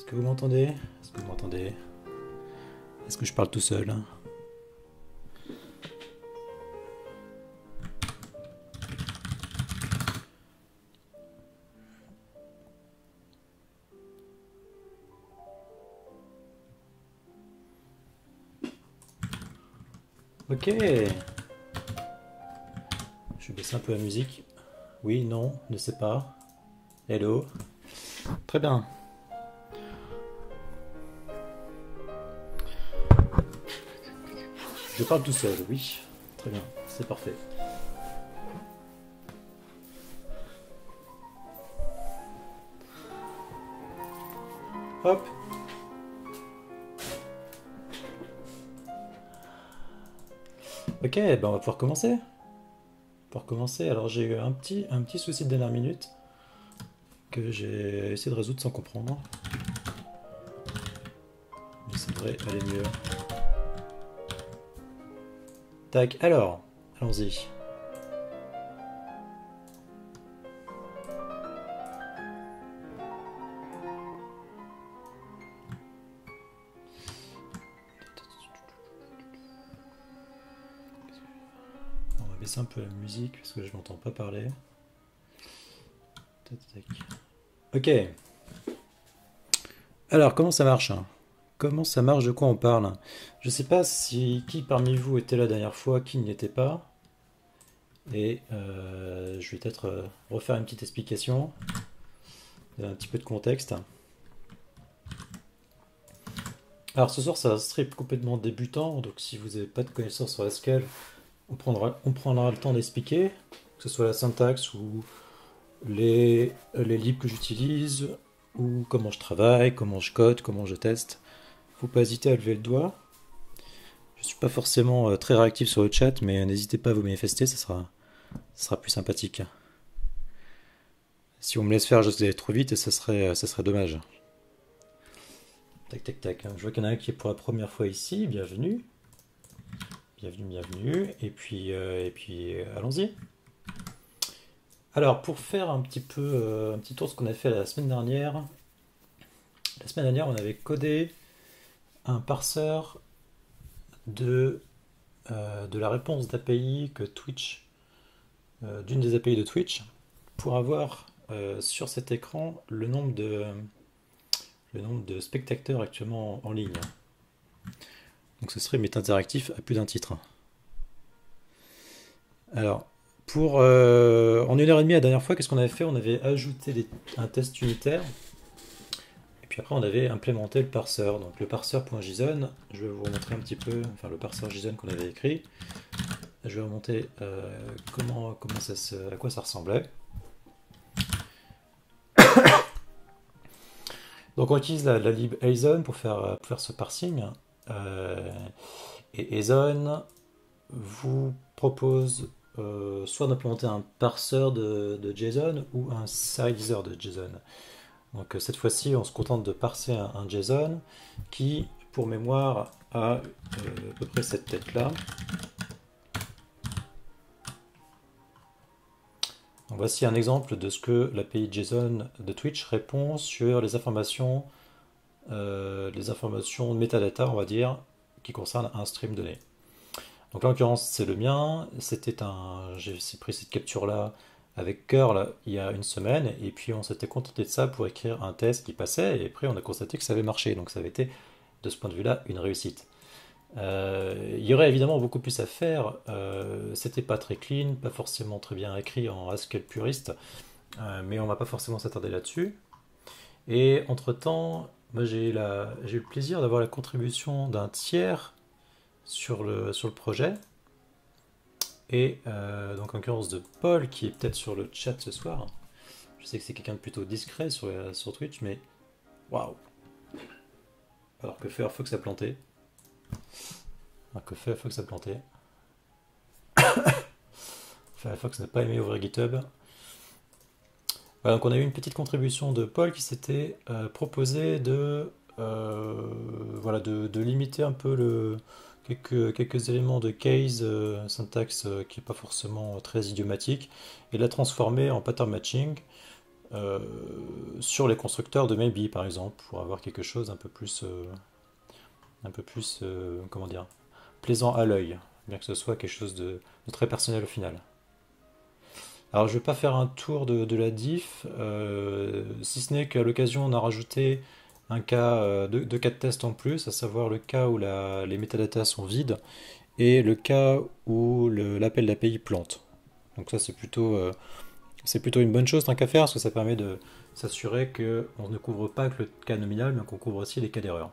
que vous m'entendez? Est-ce que vous m'entendez? Est-ce que je parle tout seul? Ok. Je vais baisser un peu la musique. Oui, non, ne sais pas. Hello. Très bien. Je parle tout seul, oui. Très bien, c'est parfait. Hop. Ok, ben on va pouvoir commencer. Pour commencer, alors j'ai eu un petit souci de dernière minute que j'ai essayé de résoudre sans comprendre. Mais ça devrait aller mieux. Tac, alors, allons-y. On va baisser un peu la musique parce que je m'entends pas parler. Tac, tac. Ok. Alors, comment ça marche? Comment ça marche? De quoi on parle? Je sais pas si qui parmi vous était là la dernière fois, qui n'y était pas. Et je vais peut-être refaire une petite explication, un petit peu de contexte. Alors ce soir, ça serait complètement débutant, donc si vous n'avez pas de connaissances sur SQL, on prendra le temps d'expliquer, que ce soit la syntaxe ou les libres que j'utilise, ou comment je travaille, comment je code, comment je teste. Faut pas hésiter à lever le doigt. Je suis pas forcément très réactif sur le chat, mais n'hésitez pas à vous manifester, ça sera plus sympathique. Si on me laisse faire, je vais aller trop vite et ça serait dommage. Tac, tac, tac. Je vois qu'il y en a un qui est pour la première fois ici. Bienvenue. Bienvenue, bienvenue. Et puis allons-y. Alors, pour faire un petit tour de ce qu'on a fait la semaine dernière. La semaine dernière, on avait codé un parseur de la réponse d'API que Twitch, d'une des API de Twitch, pour avoir sur cet écran le nombre de spectateurs actuellement en ligne. Donc ce serait méta interactif à plus d'un titre. Alors, en 1h30 la dernière fois, qu'est-ce qu'on avait fait? On avait ajouté un test unitaire. Et puis après, on avait implémenté le parseur. Donc le parseur.json, je vais vous remontrer un petit peu, enfin le parseur JSON qu'on avait écrit. Je vais remonter à quoi ça ressemblait. Donc on utilise la lib JSON pour faire ce parsing. Et JSON vous propose soit d'implémenter un parseur de JSON ou un sizer de JSON. Donc cette fois-ci, on se contente de parser un JSON qui, pour mémoire, a à peu près cette tête-là. Donc voici un exemple de ce que l'API JSON de Twitch répond sur les informations metadata, on va dire, qui concernent un stream donné. Donc là, en l'occurrence, c'est le mien. J'ai pris cette capture-là avec curl il y a une semaine, et puis on s'était contenté de ça pour écrire un test qui passait, et après on a constaté que ça avait marché. Donc ça avait été, de ce point de vue-là, une réussite. Il y aurait évidemment beaucoup plus à faire. C'était pas très clean, pas forcément très bien écrit en Haskell puriste, mais on va pas forcément s'attarder là-dessus. Et entre-temps, moi j'ai eu le plaisir d'avoir la contribution d'un tiers sur le projet. Et donc en l'occurrence de Paul, qui est peut-être sur le chat ce soir. Je sais que c'est quelqu'un de plutôt discret sur Twitch, mais waouh! Alors que Firefox a planté. Firefox n'a pas aimé ouvrir GitHub. Voilà, donc on a eu une petite contribution de Paul qui s'était proposé de limiter un peu quelques éléments de case, syntaxe qui n'est pas forcément très idiomatique, et de la transformer en pattern matching euh, sur les constructeurs de Maybe, par exemple, pour avoir quelque chose un peu plus, comment dire, plaisant à l'œil, bien que ce soit quelque chose de très personnel au final. Alors, je ne vais pas faire un tour de la diff, si ce n'est qu'à l'occasion, on a rajouté un cas, deux cas de test en plus, à savoir le cas où les métadatas sont vides et le cas où l'appel d'API plante. Donc ça, c'est plutôt une bonne chose tant qu'à faire, parce que ça permet de s'assurer qu'on ne couvre pas que le cas nominal, mais qu'on couvre aussi les cas d'erreur.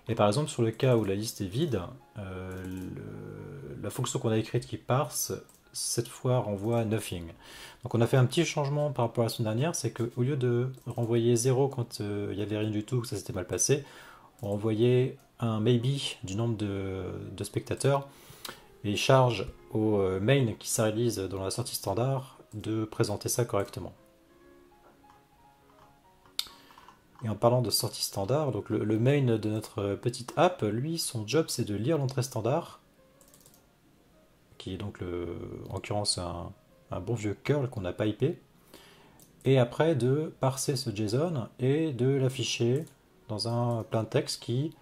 Et par exemple, sur le cas où la liste est vide, la fonction qu'on a écrite qui parse, cette fois renvoie nothing. Donc on a fait un petit changement par rapport à la semaine dernière, c'est qu'au lieu de renvoyer 0 quand il n'y avait rien du tout, que ça s'était mal passé, on renvoyait un maybe du nombre de spectateurs et charge au main qui s'réalise dans la sortie standard de présenter ça correctement. Et en parlant de sortie standard, donc le main de notre petite app, lui, son job c'est de lire l'entrée standard, qui est donc en l'occurrence un bon vieux curl qu'on a pipé, et après de parser ce JSON et de l'afficher dans un plein texte qui,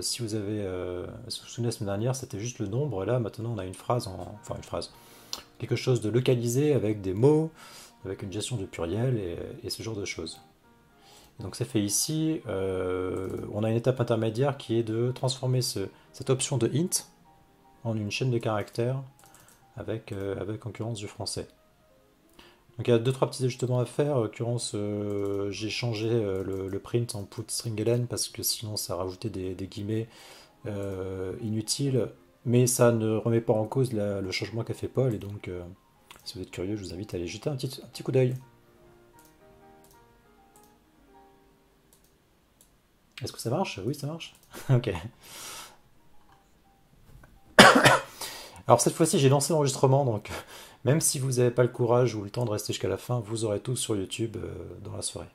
si vous avez, si vous vous souvenez la semaine dernière, c'était juste le nombre, là maintenant on a une phrase, enfin une phrase, quelque chose de localisé avec des mots, avec une gestion du pluriel et ce genre de choses. Donc c'est fait ici. On a une étape intermédiaire qui est de transformer cette option de int en une chaîne de caractères avec en l'occurrence du français. Donc il y a deux trois petits ajustements à faire. En l'occurrence, j'ai changé le print en put string parce que sinon ça rajoutait des guillemets inutiles. Mais ça ne remet pas en cause le changement qu'a fait Paul. Et donc, si vous êtes curieux, je vous invite à aller jeter un petit coup d'œil. Est-ce que ça marche? Oui, ça marche. Ok. Alors cette fois-ci, j'ai lancé l'enregistrement, donc même si vous n'avez pas le courage ou le temps de rester jusqu'à la fin, vous aurez tout sur YouTube dans la soirée.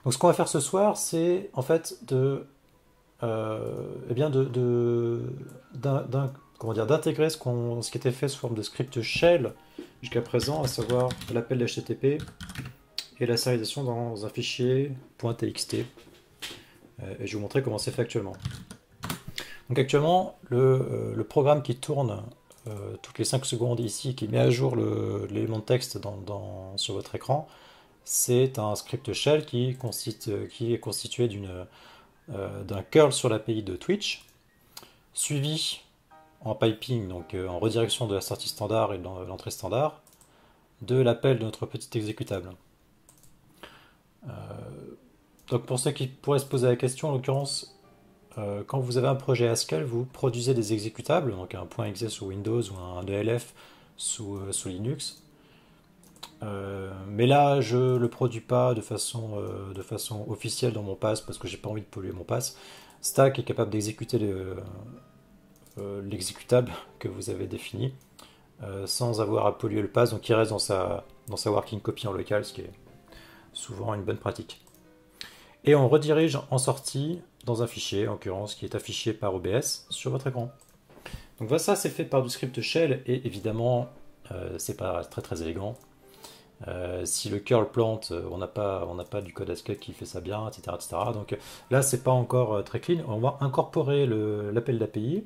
Donc ce qu'on va faire ce soir, c'est en fait eh bien comment dire, d'intégrer ce qui était fait sous forme de script shell jusqu'à présent, à savoir l'appel d'HTTP et la serialisation dans un fichier .txt. Et je vais vous montrer comment c'est fait actuellement. Donc actuellement, le programme qui tourne toutes les 5 secondes ici, qui met à jour l'élément de texte sur votre écran, c'est un script shell qui est constitué d'un curl sur l'API de Twitch, suivi en piping, donc en redirection de la sortie standard et de l'entrée standard, de l'appel de notre petit exécutable. Donc pour ceux qui pourraient se poser la question, en l'occurrence, quand vous avez un projet Haskell, vous produisez des exécutables, donc un .exe sous Windows ou un ELF sous Linux. Mais là, je ne le produis pas de façon officielle dans mon pass parce que j'ai pas envie de polluer mon pass. Stack est capable d'exécuter l'exécutable que vous avez défini sans avoir à polluer le pass, donc il reste dans sa working copy en local, ce qui est souvent une bonne pratique. Et on redirige en sortie dans un fichier, en l'occurrence, qui est affiché par OBS sur votre écran. Donc voilà, ça c'est fait par du script shell, et évidemment, c'est pas très très élégant. Si le curl plante, on n'a pas du code Haskell qui fait ça bien, etc. etc. Donc là, c'est pas encore très clean. On va incorporer l'appel d'API,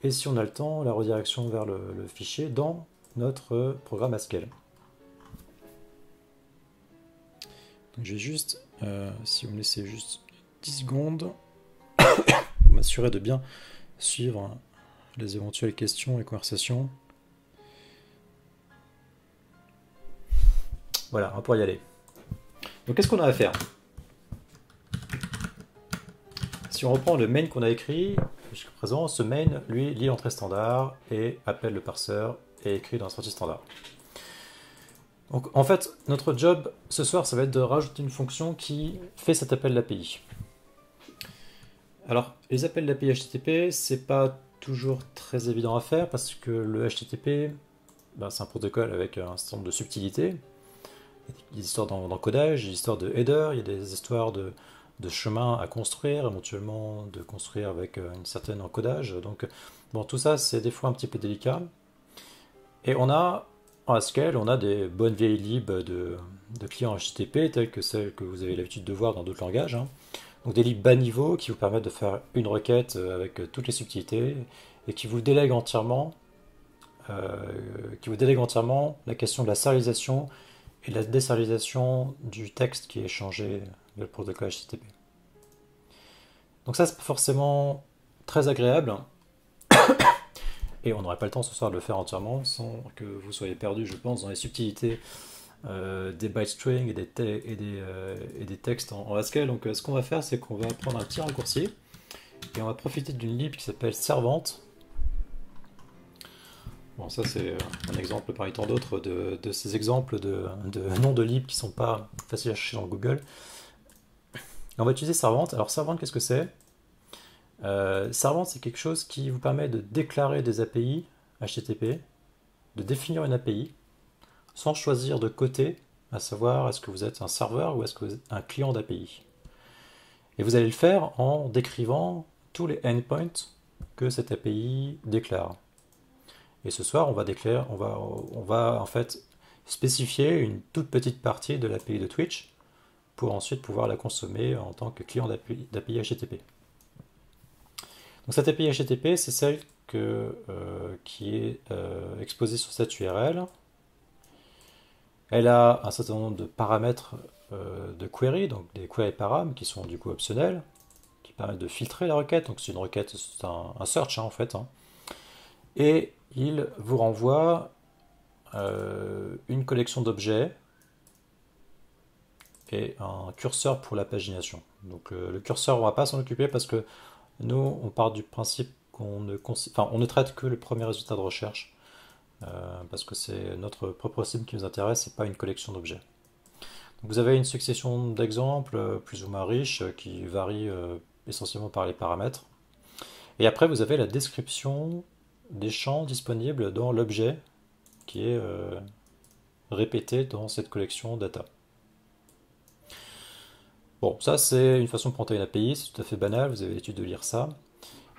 et si on a le temps, la redirection vers le fichier dans notre programme Haskell. Donc je vais juste, si vous me laissez juste 10 secondes, pour m'assurer de bien suivre les éventuelles questions et conversations. Voilà, on va pouvoir y aller. Donc qu'est-ce qu'on a à faire? Si on reprend le main qu'on a écrit jusqu'à présent, ce main, lui, lit l'entrée standard et appelle le parseur et écrit dans la sortie standard. Donc en fait, notre job ce soir, ça va être de rajouter une fonction qui fait cet appel d'API. Alors, les appels d'API HTTP, c'est pas toujours très évident à faire parce que le HTTP, c'est un protocole avec un certain nombre de subtilités. Il y a des histoires d'encodage, des histoires de header, il y a des histoires de chemin à construire, éventuellement de construire avec une certaine encodage. Donc, bon, tout ça, c'est des fois un petit peu délicat. Et on a en Haskell, on a des bonnes vieilles libs de clients HTTP, telles que celles que vous avez l'habitude de voir dans d'autres langages, hein. Donc des libs bas niveau qui vous permettent de faire une requête avec toutes les subtilités et euh, qui vous délèguent entièrement la question de la serialisation et de la déserialisation du texte qui est échangé via le protocole HTTP. Donc ça, c'est pas forcément très agréable, et on n'aurait pas le temps ce soir de le faire entièrement sans que vous soyez perdu, je pense, dans les subtilités des byte strings et des textes en Haskell. Donc ce qu'on va faire, c'est qu'on va prendre un petit raccourci et on va profiter d'une lib qui s'appelle servante. Bon, ça c'est un exemple parmi tant d'autres de ces exemples de noms de libs qui sont pas faciles à chercher dans Google. Et on va utiliser servante. Alors servante, qu'est-ce que c'est? Servante, c'est quelque chose qui vous permet de déclarer des API HTTP, de définir une API, sans choisir de côté, à savoir est-ce que vous êtes un serveur ou est-ce que vous êtes un client d'API. Et vous allez le faire en décrivant tous les endpoints que cette API déclare. Et ce soir, on va en fait spécifier une toute petite partie de l'API de Twitch pour ensuite pouvoir la consommer en tant que client d'API HTTP. Donc cette API HTTP, c'est celle qui est exposée sur cette URL. Elle a un certain nombre de paramètres de query, donc des query param qui sont du coup optionnels, qui permettent de filtrer la requête. Donc c'est une requête, c'est un search, hein, en fait, hein. Et il vous renvoie une collection d'objets et un curseur pour la pagination. Donc le curseur, on ne va pas s'en occuper parce que nous, on part du principe qu'on ne traite que le premier résultat de recherche, parce que c'est notre propre cible qui nous intéresse, c'est pas une collection d'objets. Donc vous avez une succession d'exemples plus ou moins riches qui varient essentiellement par les paramètres. Et après, vous avez la description des champs disponibles dans l'objet qui est répété dans cette collection data. Bon, ça c'est une façon de présenter une API, c'est tout à fait banal, vous avez l'habitude de lire ça.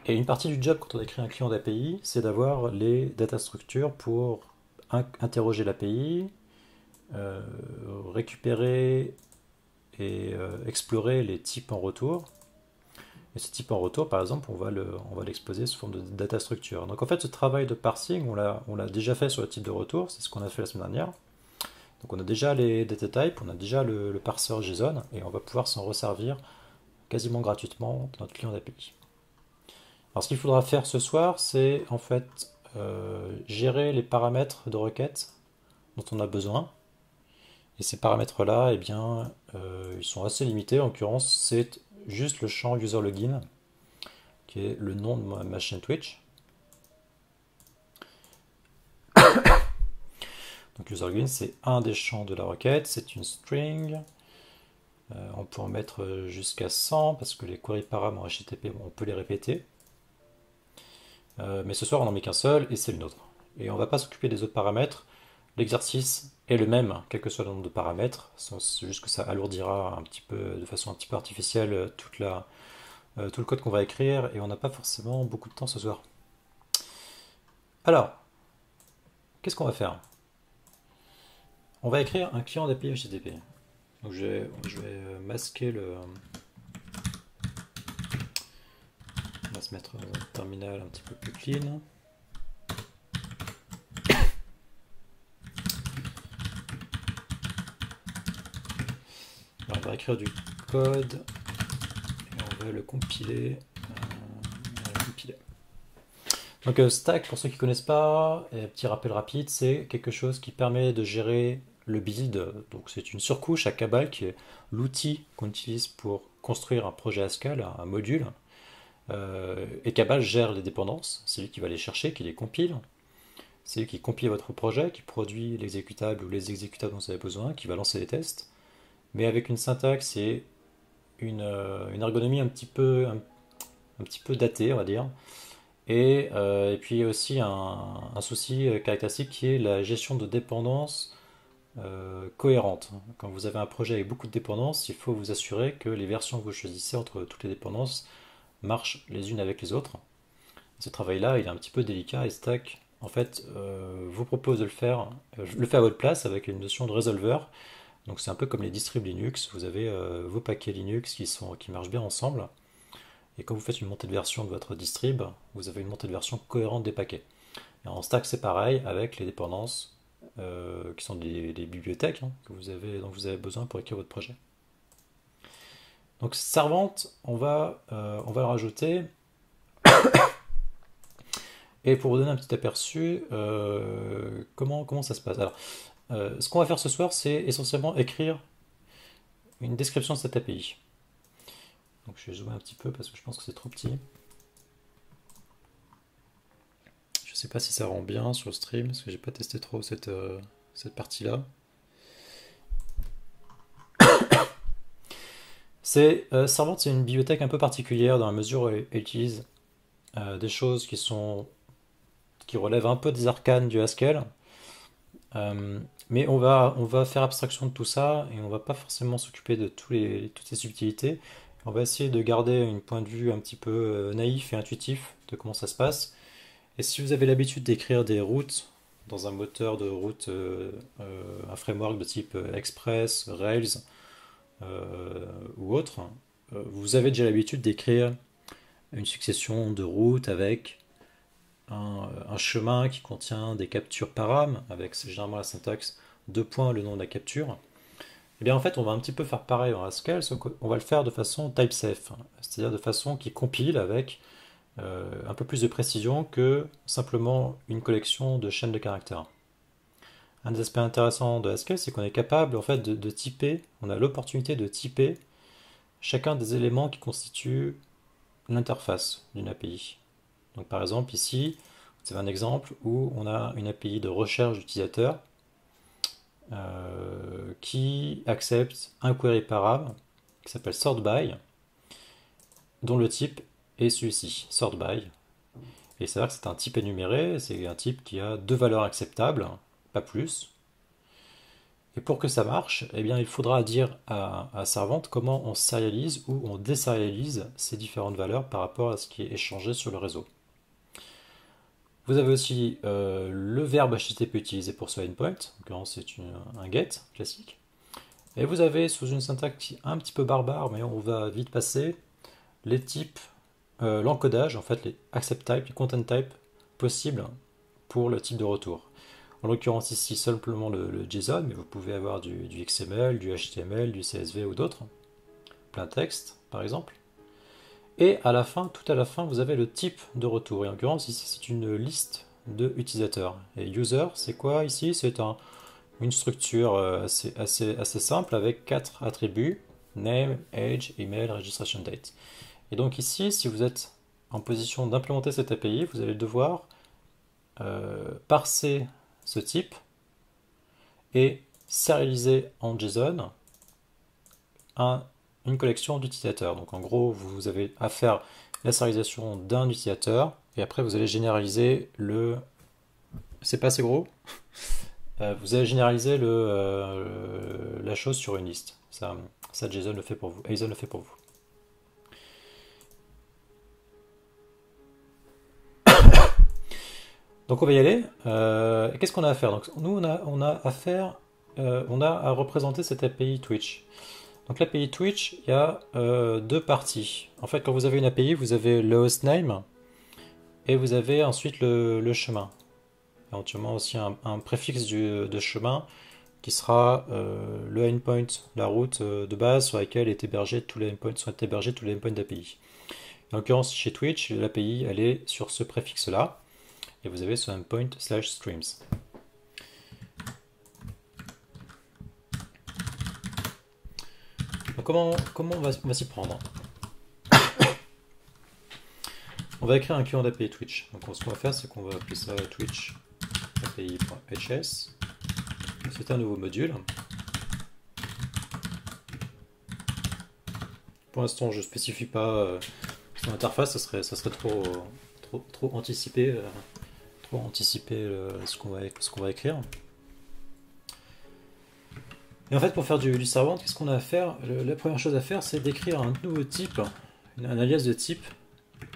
Et une partie du job quand on écrit un client d'API, c'est d'avoir les data structures pour interroger l'API, récupérer et explorer les types en retour. Et ce type en retour, par exemple, on va l'exposer sous forme de data structure. Donc en fait, ce travail de parsing, on l'a déjà fait sur le type de retour, c'est ce qu'on a fait la semaine dernière. Donc on a déjà les data types, on a déjà le parseur JSON, et on va pouvoir s'en resservir quasiment gratuitement dans notre client d'API. Alors ce qu'il faudra faire ce soir, c'est en fait gérer les paramètres de requête dont on a besoin. Et ces paramètres-là, eh bien, ils sont assez limités. En l'occurrence, c'est juste le champ user login, qui est le nom de ma chaîne Twitch. Donc user login, c'est un des champs de la requête, c'est une string. On peut en mettre jusqu'à 100 parce que les query param en HTTP, on peut les répéter. Mais ce soir, on n'en met qu'un seul et c'est le nôtre. Et on ne va pas s'occuper des autres paramètres. L'exercice est le même, quel que soit le nombre de paramètres. C'est juste que ça alourdira un petit peu, de façon un petit peu artificielle, tout le code qu'on va écrire et on n'a pas forcément beaucoup de temps ce soir. Alors, qu'est-ce qu'on va faire? On va écrire un client d'API HTTP. Donc je vais masquer le... On va se mettre un terminal un petit peu plus clean. Alors, on va écrire du code et on va le compiler. Donc stack, pour ceux qui ne connaissent pas, petit rappel rapide, c'est quelque chose qui permet de gérer le build. Donc c'est une surcouche à Cabal qui est l'outil qu'on utilise pour construire un projet Haskell, un module. Et Cabal gère les dépendances, c'est lui qui va les chercher, qui les compile. C'est lui qui compile votre projet, qui produit l'exécutable ou les exécutables dont vous avez besoin, qui va lancer les tests. Mais avec une syntaxe et une ergonomie un petit peu datée, on va dire. Et puis aussi un souci caractéristique qui est la gestion de dépendances cohérente. Quand vous avez un projet avec beaucoup de dépendances, il faut vous assurer que les versions que vous choisissez entre toutes les dépendances marchent les unes avec les autres. Ce travail-là, il est un petit peu délicat et Stack en fait, vous propose de le fait à votre place avec une notion de resolver. Donc c'est un peu comme les distribs Linux, vous avez vos paquets Linux qui marchent bien ensemble, et quand vous faites une montée de version de votre distrib, vous avez une montée de version cohérente des paquets. Et en stack c'est pareil avec les dépendances qui sont des bibliothèques hein, dont vous avez besoin pour écrire votre projet. Donc servante, on va le rajouter. Et pour vous donner un petit aperçu, comment ça se passe? Alors, ce qu'on va faire ce soir, c'est essentiellement écrire une description de cette API. Donc je vais zoomer un petit peu parce que je pense que c'est trop petit. Je ne sais pas si ça rend bien sur le stream, parce que j'ai pas testé trop cette partie-là. Servante, c'est une bibliothèque un peu particulière dans la mesure où elle utilise des choses qui relèvent un peu des arcanes du Haskell. Mais on va faire abstraction de tout ça et on va pas forcément s'occuper de toutes ces subtilités. On va essayer de garder un point de vue un petit peu naïf et intuitif de comment ça se passe. Et si vous avez l'habitude d'écrire des routes dans un moteur de route, un framework de type Express, Rails ou autre, vous avez déjà l'habitude d'écrire une succession de routes avec un chemin qui contient des captures param, avec généralement la syntaxe deux points le nom de la capture. Et bien en fait on va un petit peu faire pareil en Haskell, sauf qu'on va le faire de façon type-safe, c'est-à-dire de façon qui compile avec un peu plus de précision que simplement une collection de chaînes de caractères. Un des aspects intéressants de Haskell, c'est qu'on est capable en fait de typer, on a l'opportunité de typer chacun des éléments qui constituent l'interface d'une API. Donc par exemple ici, c'est un exemple où on a une API de recherche d'utilisateur qui accepte un query param qui s'appelle sortBy, dont le type est celui-ci, sortBy. Et c'est vrai que c'est un type énuméré, c'est un type qui a deux valeurs acceptables, pas plus. Et pour que ça marche, eh bien, il faudra dire à Servante comment on sérialise ou on désérialise ces différentes valeurs par rapport à ce qui est échangé sur le réseau. Vous avez aussi le verbe HTTP utilisé pour ce endpoint, en l'occurrence c'est un get classique. Et vous avez, sous une syntaxe un petit peu barbare, mais on va vite passer, les types, l'encodage, en fait les accept type, les content type possibles pour le type de retour. En l'occurrence ici simplement le JSON, mais vous pouvez avoir du XML, du HTML, du CSV ou d'autres, plein texte par exemple. Et à la fin, tout à la fin, vous avez le type de retour. Et en l'occurrence, ici, c'est une liste de utilisateurs. Et user, c'est quoi ici? C'est une structure assez simple avec 4 attributs, name, age, email, registration date. Et donc ici, si vous êtes en position d'implémenter cette API, vous allez devoir parser ce type et sérialiser en JSON une collection d'utilisateurs. Donc en gros, vous avez à faire la sérialisation d'un utilisateur et après vous allez généraliser le... C'est pas assez gros. Vous allez généraliser la chose sur une liste. Ça JSON le fait pour vous. JSON le fait pour vous. Donc on va y aller. Qu'est-ce qu'on a à faire? Donc, nous, on a à faire, on a à représenter cette API Twitch. Donc l'API Twitch, il y a deux parties. En fait, quand vous avez une API, vous avez le hostname et vous avez ensuite le chemin. Éventuellement aussi un préfixe de chemin qui sera le endpoint, la route de base sur laquelle est hébergé tous les endpoints, sont hébergés tous les endpoints d'API. En l'occurrence, chez Twitch, l'API, elle est sur ce préfixe-là. Et vous avez ce endpoint /streams. Donc comment on va s'y prendre? On va écrire un client d'API Twitch. Donc ce qu'on va faire, c'est qu'on va appeler ça Twitch API.hs. C'est un nouveau module. Pour l'instant, je ne spécifie pas son interface, ça serait trop anticipé. Trop anticiper ce qu'on va écrire. Et en fait, pour faire du servant, qu'est-ce qu'on a à faire? La première chose à faire, c'est d'écrire un nouveau type, un alias de type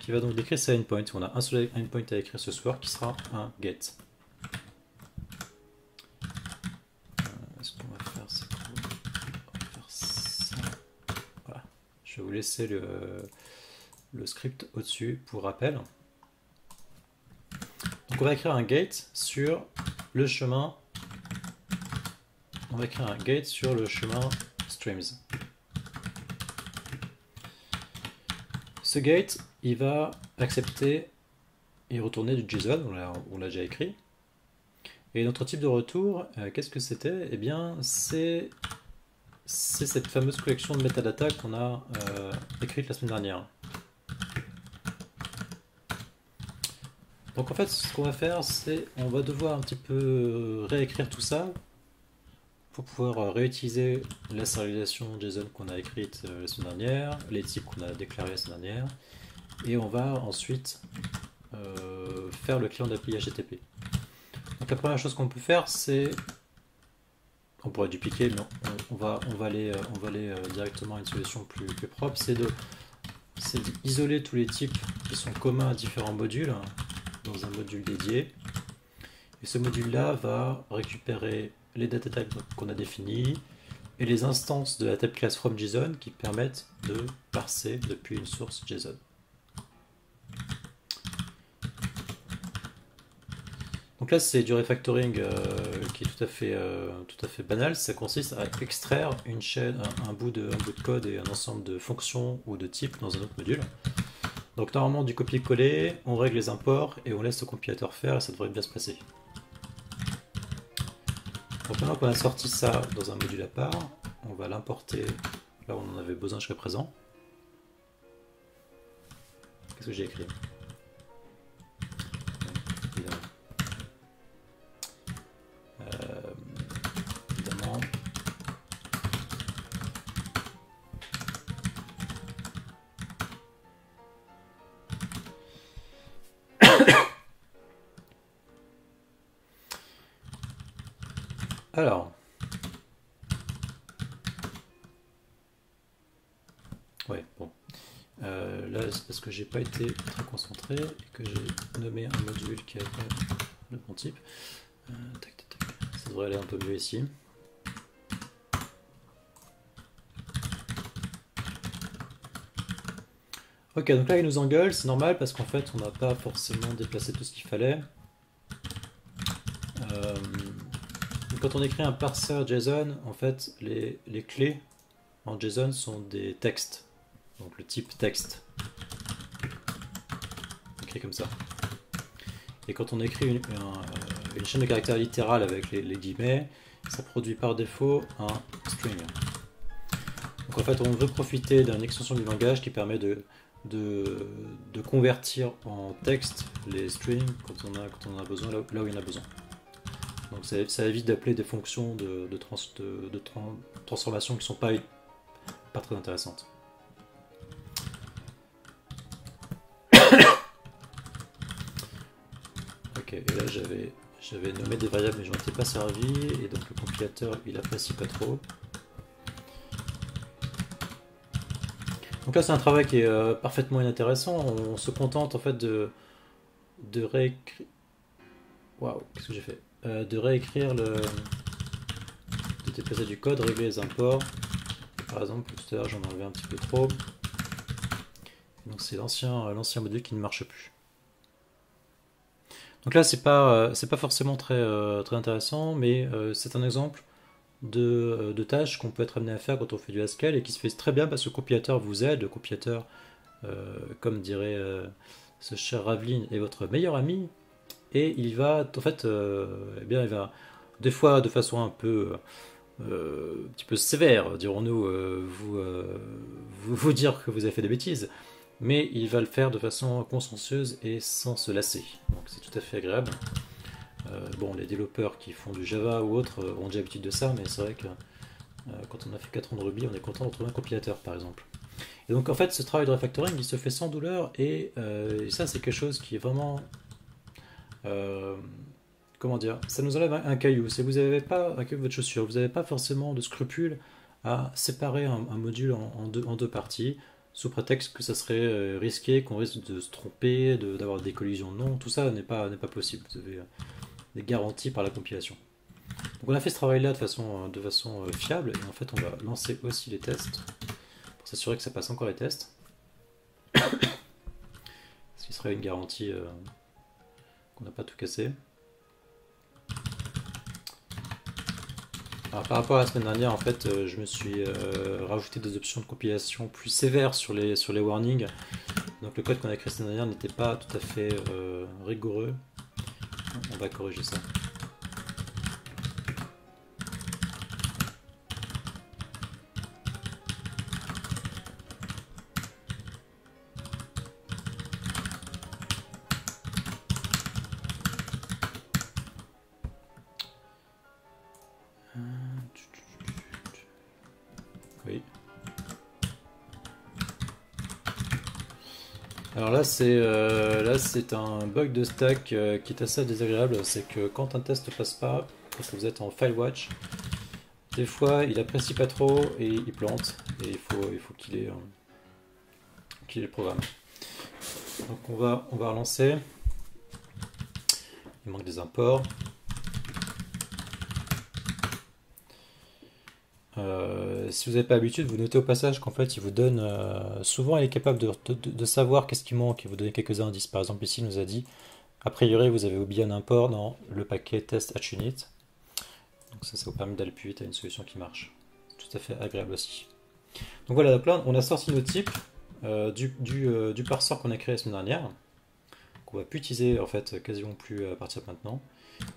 qui va donc décrire sa endpoint. On a un seul endpoint à écrire ce soir qui sera un get. Ce qu'on va faire, c'est qu'on va faire ça. Voilà. Je vais vous laisser le script au-dessus pour rappel. Donc on va écrire un gate sur le chemin. On va écrire un gate sur le chemin streams. Ce gate, il va accepter et retourner du JSON, on l'a déjà écrit. Et notre type de retour, qu'est-ce que c'était? Eh bien, c'est cette fameuse collection de metadata qu'on a écrite la semaine dernière. Donc en fait, ce qu'on va faire, c'est on va devoir un petit peu réécrire tout ça pour pouvoir réutiliser la sérialisation JSON qu'on a écrite la semaine dernière, les types qu'on a déclarés la semaine dernière, et on va ensuite faire le client d'API HTTP. Donc la première chose qu'on peut faire, c'est, on pourrait dupliquer, mais on va aller directement à une solution plus propre, c'est d'isoler tous les types qui sont communs à différents modules dans un module dédié. Et ce module-là va récupérer les data types qu'on a définis et les instances de la type class from JSON qui permettent de parser depuis une source JSON. Donc là, c'est du refactoring qui est tout à fait banal. Ça consiste à extraire une chaîne, un bout de code et un ensemble de fonctions ou de types dans un autre module. Donc normalement, du copier-coller, on règle les imports et on laisse le compilateur faire et ça devrait bien se passer. Donc maintenant qu'on a sorti ça dans un module à part, on va l'importer là où on en avait besoin jusqu'à présent. Qu'est-ce que j'ai écrit? Évidemment. Alors, ouais, bon. Là, c'est parce que j'ai pas été très concentré et que j'ai nommé un module qui avait le bon type. Tac, tac, tac. Ça devrait aller un peu mieux ici. Ok, donc là il nous engueule, c'est normal parce qu'en fait on n'a pas forcément déplacé tout ce qu'il fallait. Quand on écrit un parseur JSON, en fait les clés en JSON sont des textes, donc le type texte, écrit comme ça. Et quand on écrit une chaîne de caractères littérale avec les guillemets, ça produit par défaut un string. Donc en fait on veut profiter d'une extension du langage qui permet de convertir en texte les strings quand on a besoin, là où il y en a besoin. Donc ça évite d'appeler des fonctions de transformation qui ne sont pas très intéressantes. Ok, et là j'avais nommé des variables mais je n'en étais pas servi, et donc le compilateur il apprécie pas trop. Donc là c'est un travail qui est parfaitement inintéressant, on se contente en fait de réécrire... Waouh, qu'est-ce que j'ai fait? De réécrire de déplacer du code, régler les imports. Par exemple, tout à l'heure j'en ai enlevé un petit peu trop. Donc c'est l'ancien module qui ne marche plus. Donc là c'est pas forcément très intéressant, mais c'est un exemple de tâches qu'on peut être amené à faire quand on fait du Haskell et qui se fait très bien parce que le compilateur vous aide. Le compilateur, comme dirait ce cher Ravlin, est votre meilleur ami. Et il va, en fait, eh bien, il va, des fois, de façon un petit peu sévère, dirons-nous, vous dire que vous avez fait des bêtises, mais il va le faire de façon consciencieuse et sans se lasser. Donc c'est tout à fait agréable. Bon, les développeurs qui font du Java ou autres ont déjà l'habitude de ça, mais c'est vrai que quand on a fait 4 ans de Ruby, on est content de trouver un compilateur, par exemple. Et donc en fait, ce travail de refactoring, il se fait sans douleur, et ça, c'est quelque chose qui est vraiment... comment dire, ça nous enlève un caillou. Si vous n'avez pas un caillou de votre chaussure, vous n'avez pas forcément de scrupule à séparer un module en deux parties. sous prétexte que ça serait risqué, qu'on risque de se tromper, d'avoir des collisions. Non, tout ça n'est pas possible. Vous avez des garanties par la compilation. Donc on a fait ce travail-là de façon fiable, et en fait on va lancer aussi les tests, pour s'assurer que ça passe encore les tests. Ce qui serait une garantie qu'on n'a pas tout cassé. Alors, par rapport à la semaine dernière, en fait, je me suis rajouté des options de compilation plus sévères sur les warnings. Donc le code qu'on a créé la semaine dernière n'était pas tout à fait rigoureux. On va corriger ça. Oui. Alors là c'est un bug de stack qui est assez désagréable, c'est que quand un test ne passe pas, parce que vous êtes en file watch, des fois il apprécie pas trop et il plante, et il faut qu'il ait le programme. Donc on va relancer. Il manque des imports. Si vous n'avez pas l'habitude, vous notez au passage qu'en fait il vous donne, souvent il est capable de savoir qu'est-ce qui manque et vous donner quelques indices. Par exemple ici il nous a dit, a priori vous avez oublié un import dans le paquet test hatch unit. Donc ça vous permet d'aller plus vite à une solution qui marche. C'est tout à fait agréable aussi. Donc voilà, donc là on a sorti nos types du parseur qu'on a créé la semaine dernière, qu'on va plus utiliser en fait quasiment plus à partir de maintenant.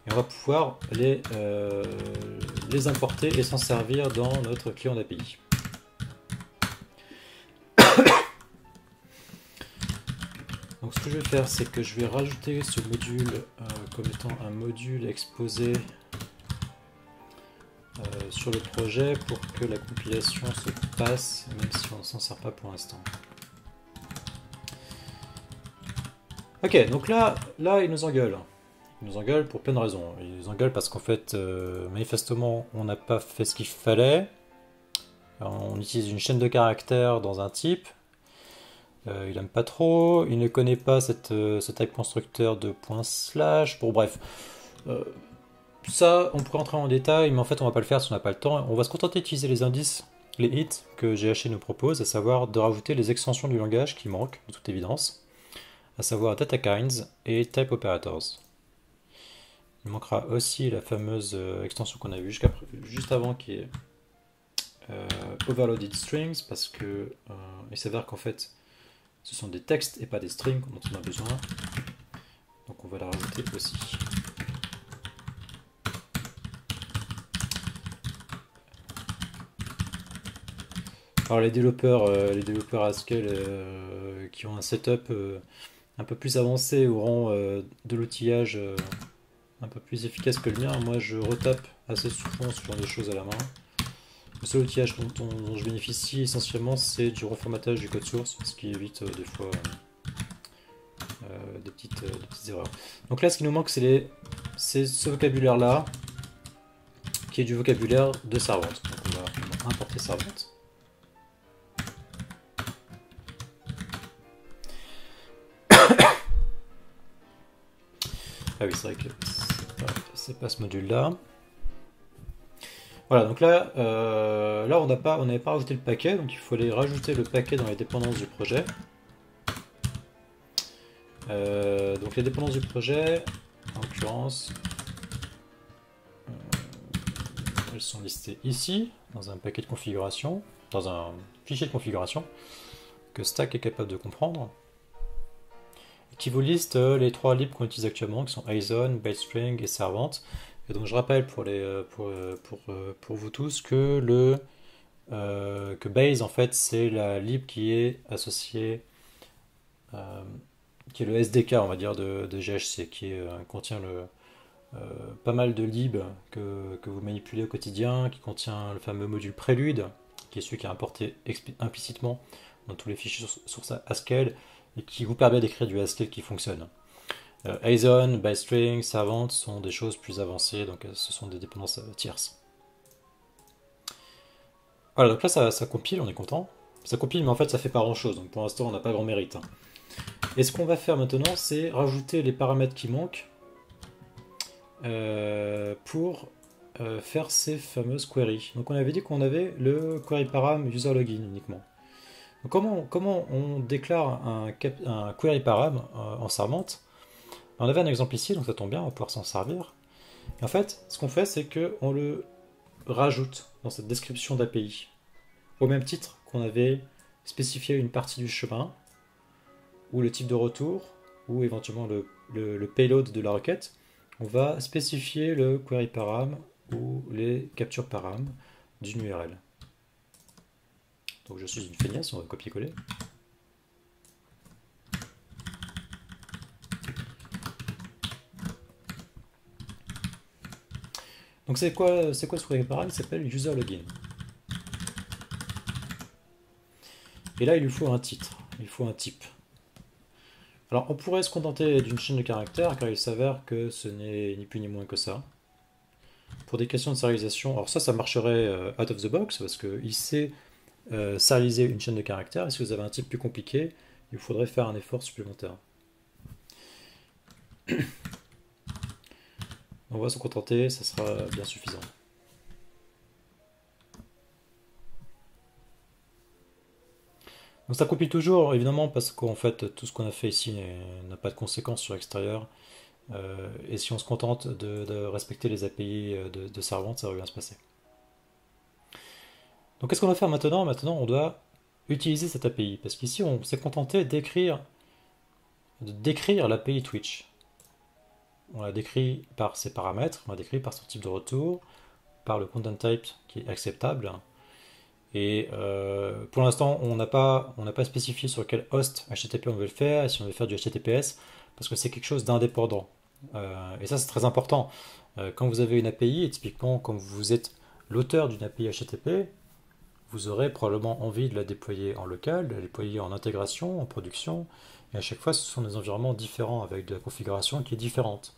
Et on va pouvoir les importer et s'en servir dans notre client d'API. Donc ce que je vais faire, c'est que je vais rajouter ce module comme étant un module exposé sur le projet pour que la compilation se passe, même si on ne s'en sert pas pour l'instant. Ok, donc là il nous engueule. Il nous engueule pour plein de raisons. Il nous engueule parce qu'en fait, manifestement, on n'a pas fait ce qu'il fallait. On utilise une chaîne de caractères dans un type. Il aime pas trop. Il ne connaît pas ce type constructeur de /. Bon, bref. Ça, on pourrait entrer en détail, mais en fait, on va pas le faire si on n'a pas le temps. On va se contenter d'utiliser les indices, les hits que GHC nous propose, à savoir de rajouter les extensions du langage qui manquent, de toute évidence, à savoir data kinds et type operators. Il manquera aussi la fameuse extension qu'on a vue juste avant, qui est overloaded strings, parce que il s'avère qu'en fait ce sont des textes et pas des strings dont on a besoin. Donc on va la rajouter aussi. Alors les développeurs Haskell qui ont un setup un peu plus avancé auront de l'outillage un peu plus efficace que le mien. Moi je retape assez souvent ce genre de choses à la main. Le seul outillage dont je bénéficie essentiellement, c'est du reformatage du code source, ce qui évite des fois des petites erreurs. Donc là ce qui nous manque, c'est ce vocabulaire là, qui est du vocabulaire de servante. Donc on va importer servante. Ah oui, c'est vrai que c'est pas ce module-là. Voilà, donc là on n'avait pas rajouté le paquet, donc il faut aller rajouter le paquet dans les dépendances du projet. Donc les dépendances du projet, en l'occurrence, elles sont listées ici, dans un paquet de configuration, dans un fichier de configuration, que Stack est capable de comprendre, qui vous liste les trois libs qu'on utilise actuellement, qui sont ISON, BaseString et Servant. Et donc je rappelle pour vous tous que que Base en fait c'est la lib qui est associée, qui est le SDK on va dire de GHC, qui contient pas mal de libs que vous manipulez au quotidien, qui contient le fameux module prélude, qui est celui qui est importé implicitement dans tous les fichiers source Haskell, et qui vous permet d'écrire du Haskell qui fonctionne. ISON, BaseString, Servant sont des choses plus avancées, donc ce sont des dépendances tierces. Voilà, donc là ça compile, on est content. Ça compile, mais en fait, ça fait pas grand-chose. Donc pour l'instant, on n'a pas grand mérite, hein. Et ce qu'on va faire maintenant, c'est rajouter les paramètres qui manquent pour faire ces fameuses queries. Donc on avait dit qu'on avait le query param user login uniquement. Donc comment on déclare un query param en Sarment? On avait un exemple ici, donc ça tombe bien, on va pouvoir s'en servir. Et en fait, ce qu'on fait, c'est qu'on le rajoute dans cette description d'API. Au même titre qu'on avait spécifié une partie du chemin, ou le type de retour, ou éventuellement le payload de la requête, on va spécifier le query param ou les captures param d'une URL. Donc je suis une feignasse, on va copier-coller. Donc c'est quoi ce query param? Il s'appelle user login. Et là il lui faut un titre, il faut un type. Alors on pourrait se contenter d'une chaîne de caractères car il s'avère que ce n'est ni plus ni moins que ça. Pour des questions de sérialisation, alors ça marcherait out of the box parce qu'il sait serialiser une chaîne de caractères, et si vous avez un type plus compliqué, il vous faudrait faire un effort supplémentaire. On va se contenter, ça sera bien suffisant. Donc ça compile toujours, évidemment, parce qu'en fait, tout ce qu'on a fait ici n'a pas de conséquences sur l'extérieur. Et si on se contente de respecter les API de Servant, ça va bien se passer. Donc qu'est-ce qu'on va faire maintenant? Maintenant, on doit utiliser cette API, parce qu'ici, on s'est contenté de décrire l'API Twitch. On l'a décrit par ses paramètres, on l'a décrit par son type de retour, par le content type qui est acceptable. Et pour l'instant, on n'a pas spécifié sur quel host HTTP on veut le faire, et si on veut faire du HTTPS, parce que c'est quelque chose d'indépendant. Et ça, c'est très important. Quand vous avez une API, et typiquement, quand vous êtes l'auteur d'une API HTTP, vous aurez probablement envie de la déployer en local, de la déployer en intégration, en production, et à chaque fois, ce sont des environnements différents, avec de la configuration qui est différente.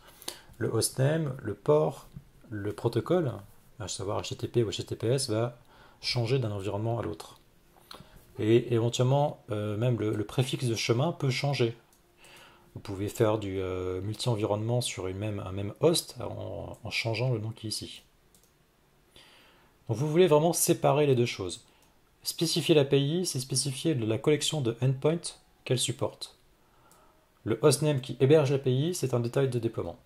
Le hostname, le port, le protocole, à savoir HTTP ou HTTPS, va changer d'un environnement à l'autre. Et éventuellement, même le préfixe de chemin peut changer. Vous pouvez faire du multi-environnement sur un même host en changeant le nom qui est ici. Donc vous voulez vraiment séparer les deux choses. Spécifier l'API, c'est spécifier la collection de endpoints qu'elle supporte. Le hostname qui héberge l'API, c'est un détail de déploiement.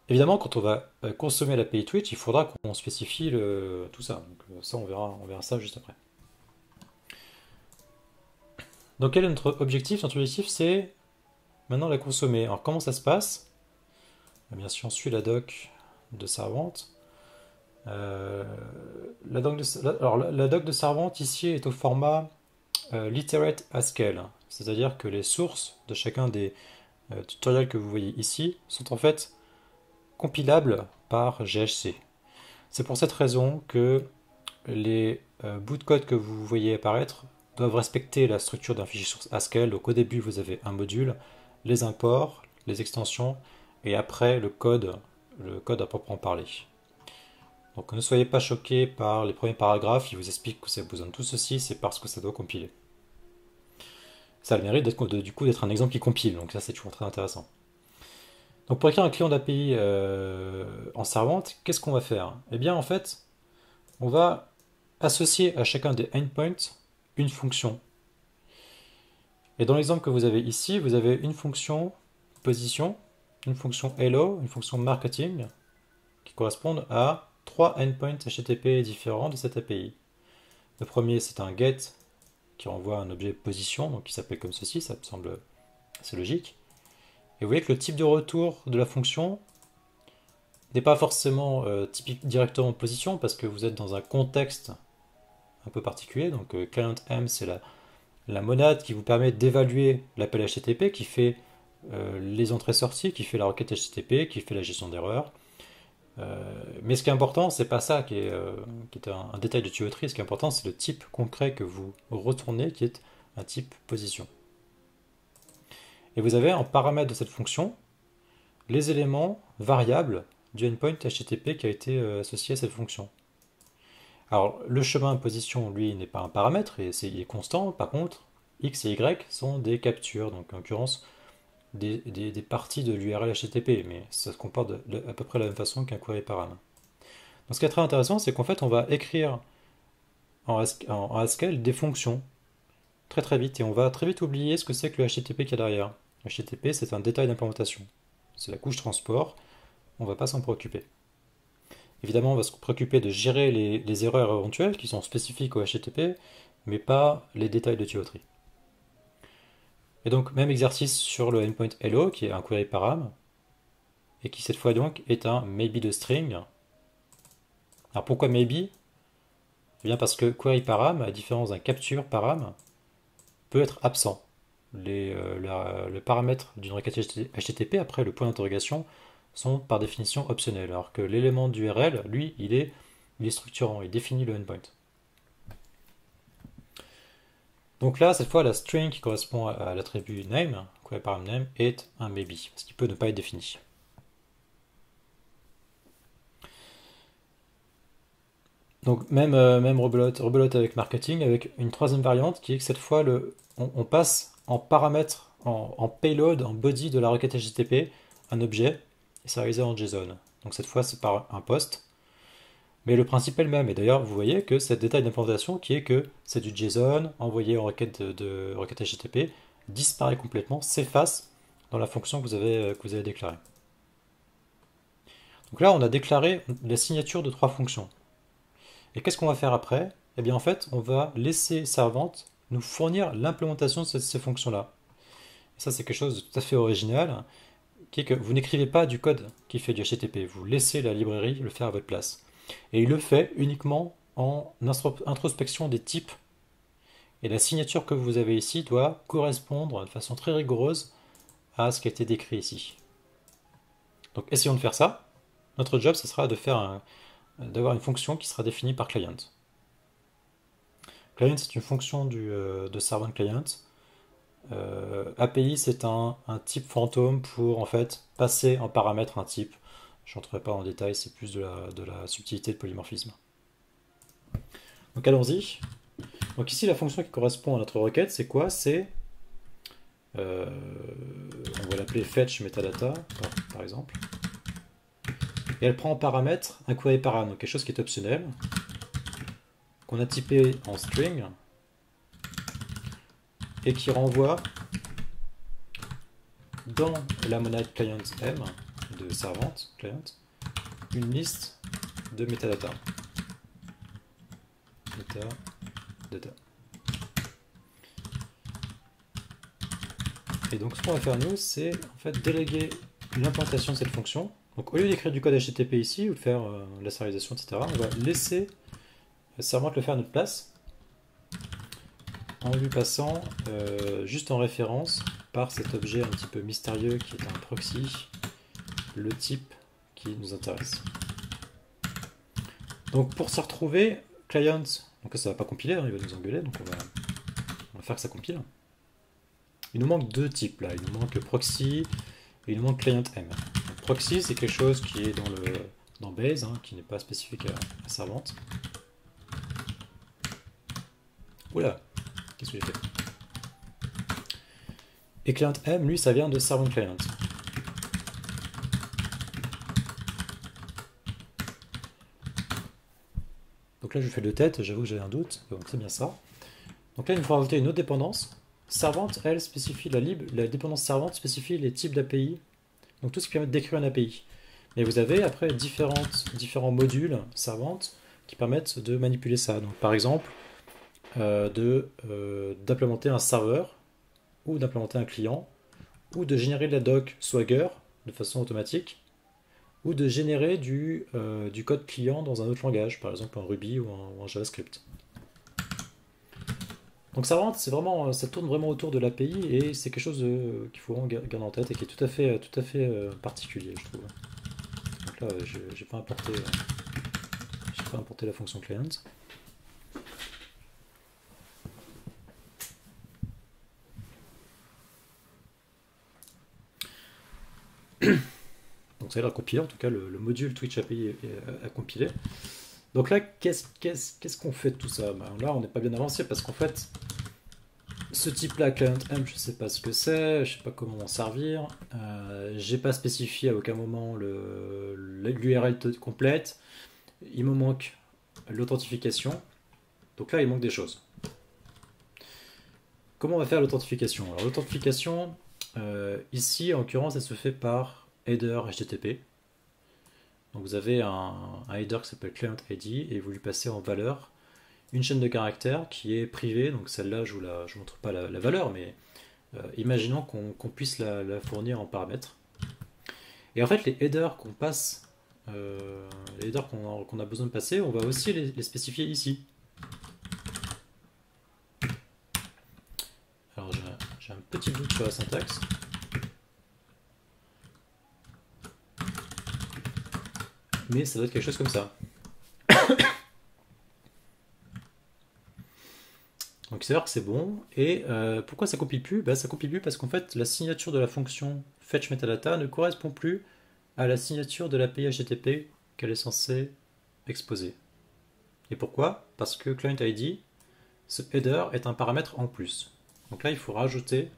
Évidemment, quand on va consommer l'API Twitch, il faudra qu'on spécifie tout ça. Donc ça, on verra ça juste après. Donc quel est notre objectif? Notre objectif, c'est maintenant la consommer. Alors comment ça se passe? Eh bien, si on suit la doc de Servant, la doc de Servant ici est au format literate Haskell, c'est-à-dire que les sources de chacun des tutoriels que vous voyez ici sont en fait compilables par GHC. C'est pour cette raison que les bouts de code que vous voyez apparaître doivent respecter la structure d'un fichier source Haskell. Donc au début, vous avez un module, les imports, les extensions, et après le code à proprement parler. Donc ne soyez pas choqués par les premiers paragraphes, ils vous expliquent que ça a besoin de tout ceci, c'est parce que ça doit compiler. Ça a le mérite d'être un exemple qui compile, donc ça c'est toujours très intéressant. Donc pour écrire un client d'API en Servant, qu'est-ce qu'on va faire? Eh bien en fait, on va associer à chacun des endpoints une fonction. Et dans l'exemple que vous avez ici, vous avez une fonction position, une fonction hello, une fonction marketing, qui correspondent à 3 endpoints HTTP différents de cette API. Le premier, c'est un get qui renvoie un objet position, donc qui s'appelle comme ceci, ça me semble assez logique. Et vous voyez que le type de retour de la fonction n'est pas forcément typique directement position, parce que vous êtes dans un contexte un peu particulier. Donc client M, c'est la monade qui vous permet d'évaluer l'appel HTTP, qui fait les entrées-sorties, qui fait la requête HTTP, qui fait la gestion d'erreurs. Mais ce qui est important, c'est pas ça qui est un détail de tuyauterie. Ce qui est important, c'est le type concret que vous retournez, qui est un type position. Et vous avez en paramètre de cette fonction les éléments variables du endpoint HTTP qui a été associé à cette fonction. Alors, le chemin position, lui, n'est pas un paramètre, et il est constant. Par contre, X et Y sont des captures, donc en l'occurrence, des parties de l'URL HTTP, mais ça se comporte à peu près de la même façon qu'un query param. Donc, ce qui est très intéressant, c'est qu'en fait, on va écrire en Haskell des fonctions très très vite, et on va très vite oublier ce que c'est que le HTTP qu'il y a derrière. Le HTTP, c'est un détail d'implémentation. C'est la couche transport, on ne va pas s'en préoccuper. Évidemment, on va se préoccuper de gérer les erreurs éventuelles qui sont spécifiques au HTTP, mais pas les détails de tuyauterie. Et donc, même exercice sur le endpoint hello, qui est un query param, et qui cette fois donc est un maybe de string. Alors pourquoi maybe? Eh bien parce que query param, à la différence d'un capture param, peut être absent. Le paramètre d'une requête HTTP, après le point d'interrogation, sont par définition optionnels, alors que l'élément d'URL, lui, il est structurant, il définit le endpoint. Donc là, cette fois, la string qui correspond à l'attribut name, query param name, est un maybe, ce qui peut ne pas être défini. Donc même rebelote avec marketing, avec une troisième variante qui est que cette fois, on passe en paramètre, en payload, en body de la requête HTTP, un objet, et c'est réalisé en JSON. Donc cette fois, c'est par un post. Mais le principe est le même. Et d'ailleurs, vous voyez que cette détail d'implémentation qui est que c'est du JSON envoyé en requête de requête HTTP disparaît complètement, s'efface dans la fonction que vous avez déclarée. Donc là, on a déclaré la signature de trois fonctions. Et qu'est-ce qu'on va faire après? Eh bien, en fait, on va laisser Servante nous fournir l'implémentation de ces fonctions-là. Et ça, c'est quelque chose de tout à fait original, qui est que vous n'écrivez pas du code qui fait du HTTP, vous laissez la librairie le faire à votre place. Et il le fait uniquement en introspection des types. Et la signature que vous avez ici doit correspondre de façon très rigoureuse à ce qui a été décrit ici. Donc essayons de faire ça. Notre job, ce sera d'avoir une fonction qui sera définie par client. Client, c'est une fonction de servant client. API, c'est un type fantôme pour en fait passer en paramètre un type. Je n'entrerai pas en détail, c'est plus de la subtilité de polymorphisme. Donc allons-y. Donc ici, la fonction qui correspond à notre requête, c'est quoi? C'est, on va l'appeler fetch metadata, par exemple. Et elle prend en paramètre un query param, donc quelque chose qui est optionnel, qu'on a typé en string, et qui renvoie dans la monade client M de servante client une liste de metadata. Metadata. Et donc ce qu'on va faire nous, c'est en fait déléguer l'implantation de cette fonction. Donc au lieu d'écrire du code HTTP ici ou de faire la serialisation, etc., on va laisser Servante le faire à notre place en lui passant juste en référence par cet objet un petit peu mystérieux qui est un proxy, le type qui nous intéresse. Donc pour s'y retrouver, client, donc ça va pas compiler, hein, il va nous engueuler, donc on va faire que ça compile. Il nous manque deux types là, il nous manque proxy et il nous manque client M. Donc, proxy, c'est quelque chose qui est dans Base, hein, qui n'est pas spécifique à Servante. Oula, qu'est-ce que j'ai fait? Et client M, lui, ça vient de servant client. Donc là, je fais de tête, j'avoue que j'ai un doute, donc c'est bien ça. Donc là, il nous faut rajouter une autre dépendance. Servante, elle, spécifie la dépendance servante spécifie les types d'API, donc tout ce qui permet d'écrire une API. Mais vous avez après différents modules servantes qui permettent de manipuler ça. Donc par exemple, d'implémenter un serveur, ou d'implémenter un client, ou de générer de la doc Swagger de façon automatique, ou de générer du code client dans un autre langage, par exemple en Ruby ou en JavaScript. Donc ça tourne vraiment autour de l'API et c'est quelque chose qu'il faut garder en tête et qui est tout à fait particulier, je trouve. Donc là, j'ai pas importé la fonction client. Donc ça a l'air compilé, en tout cas le module Twitch API a compilé. Donc là, qu'est-ce qu'on fait de tout ça? Ben là, on n'est pas bien avancé parce qu'en fait, ce type-là, client M, je ne sais pas ce que c'est, je ne sais pas comment en servir. J'ai pas spécifié à aucun moment l'URL complète. Il me manque l'authentification. Donc là, il manque des choses. Comment on va faire l'authentification? Alors l'authentification, ici, en l'occurrence, elle se fait par header HTTP. Donc vous avez un header qui s'appelle Client ID et vous lui passez en valeur une chaîne de caractères qui est privée. Donc celle-là, je ne montre pas la valeur, mais imaginons qu'on puisse la fournir en paramètres. Et en fait, les headers qu'on passe, les headers qu'on a besoin de passer, on va aussi les spécifier ici. Alors j'ai un petit doute sur la syntaxe. Mais ça doit être quelque chose comme ça. Donc c'est vrai que c'est bon. Et pourquoi ça compile plus? Ça compile plus parce qu'en fait la signature de la fonction fetch metadata ne correspond plus à la signature de l'API HTTP qu'elle est censée exposer. Et pourquoi? Parce que client ID, ce header est un paramètre en plus. Donc là il faut rajouter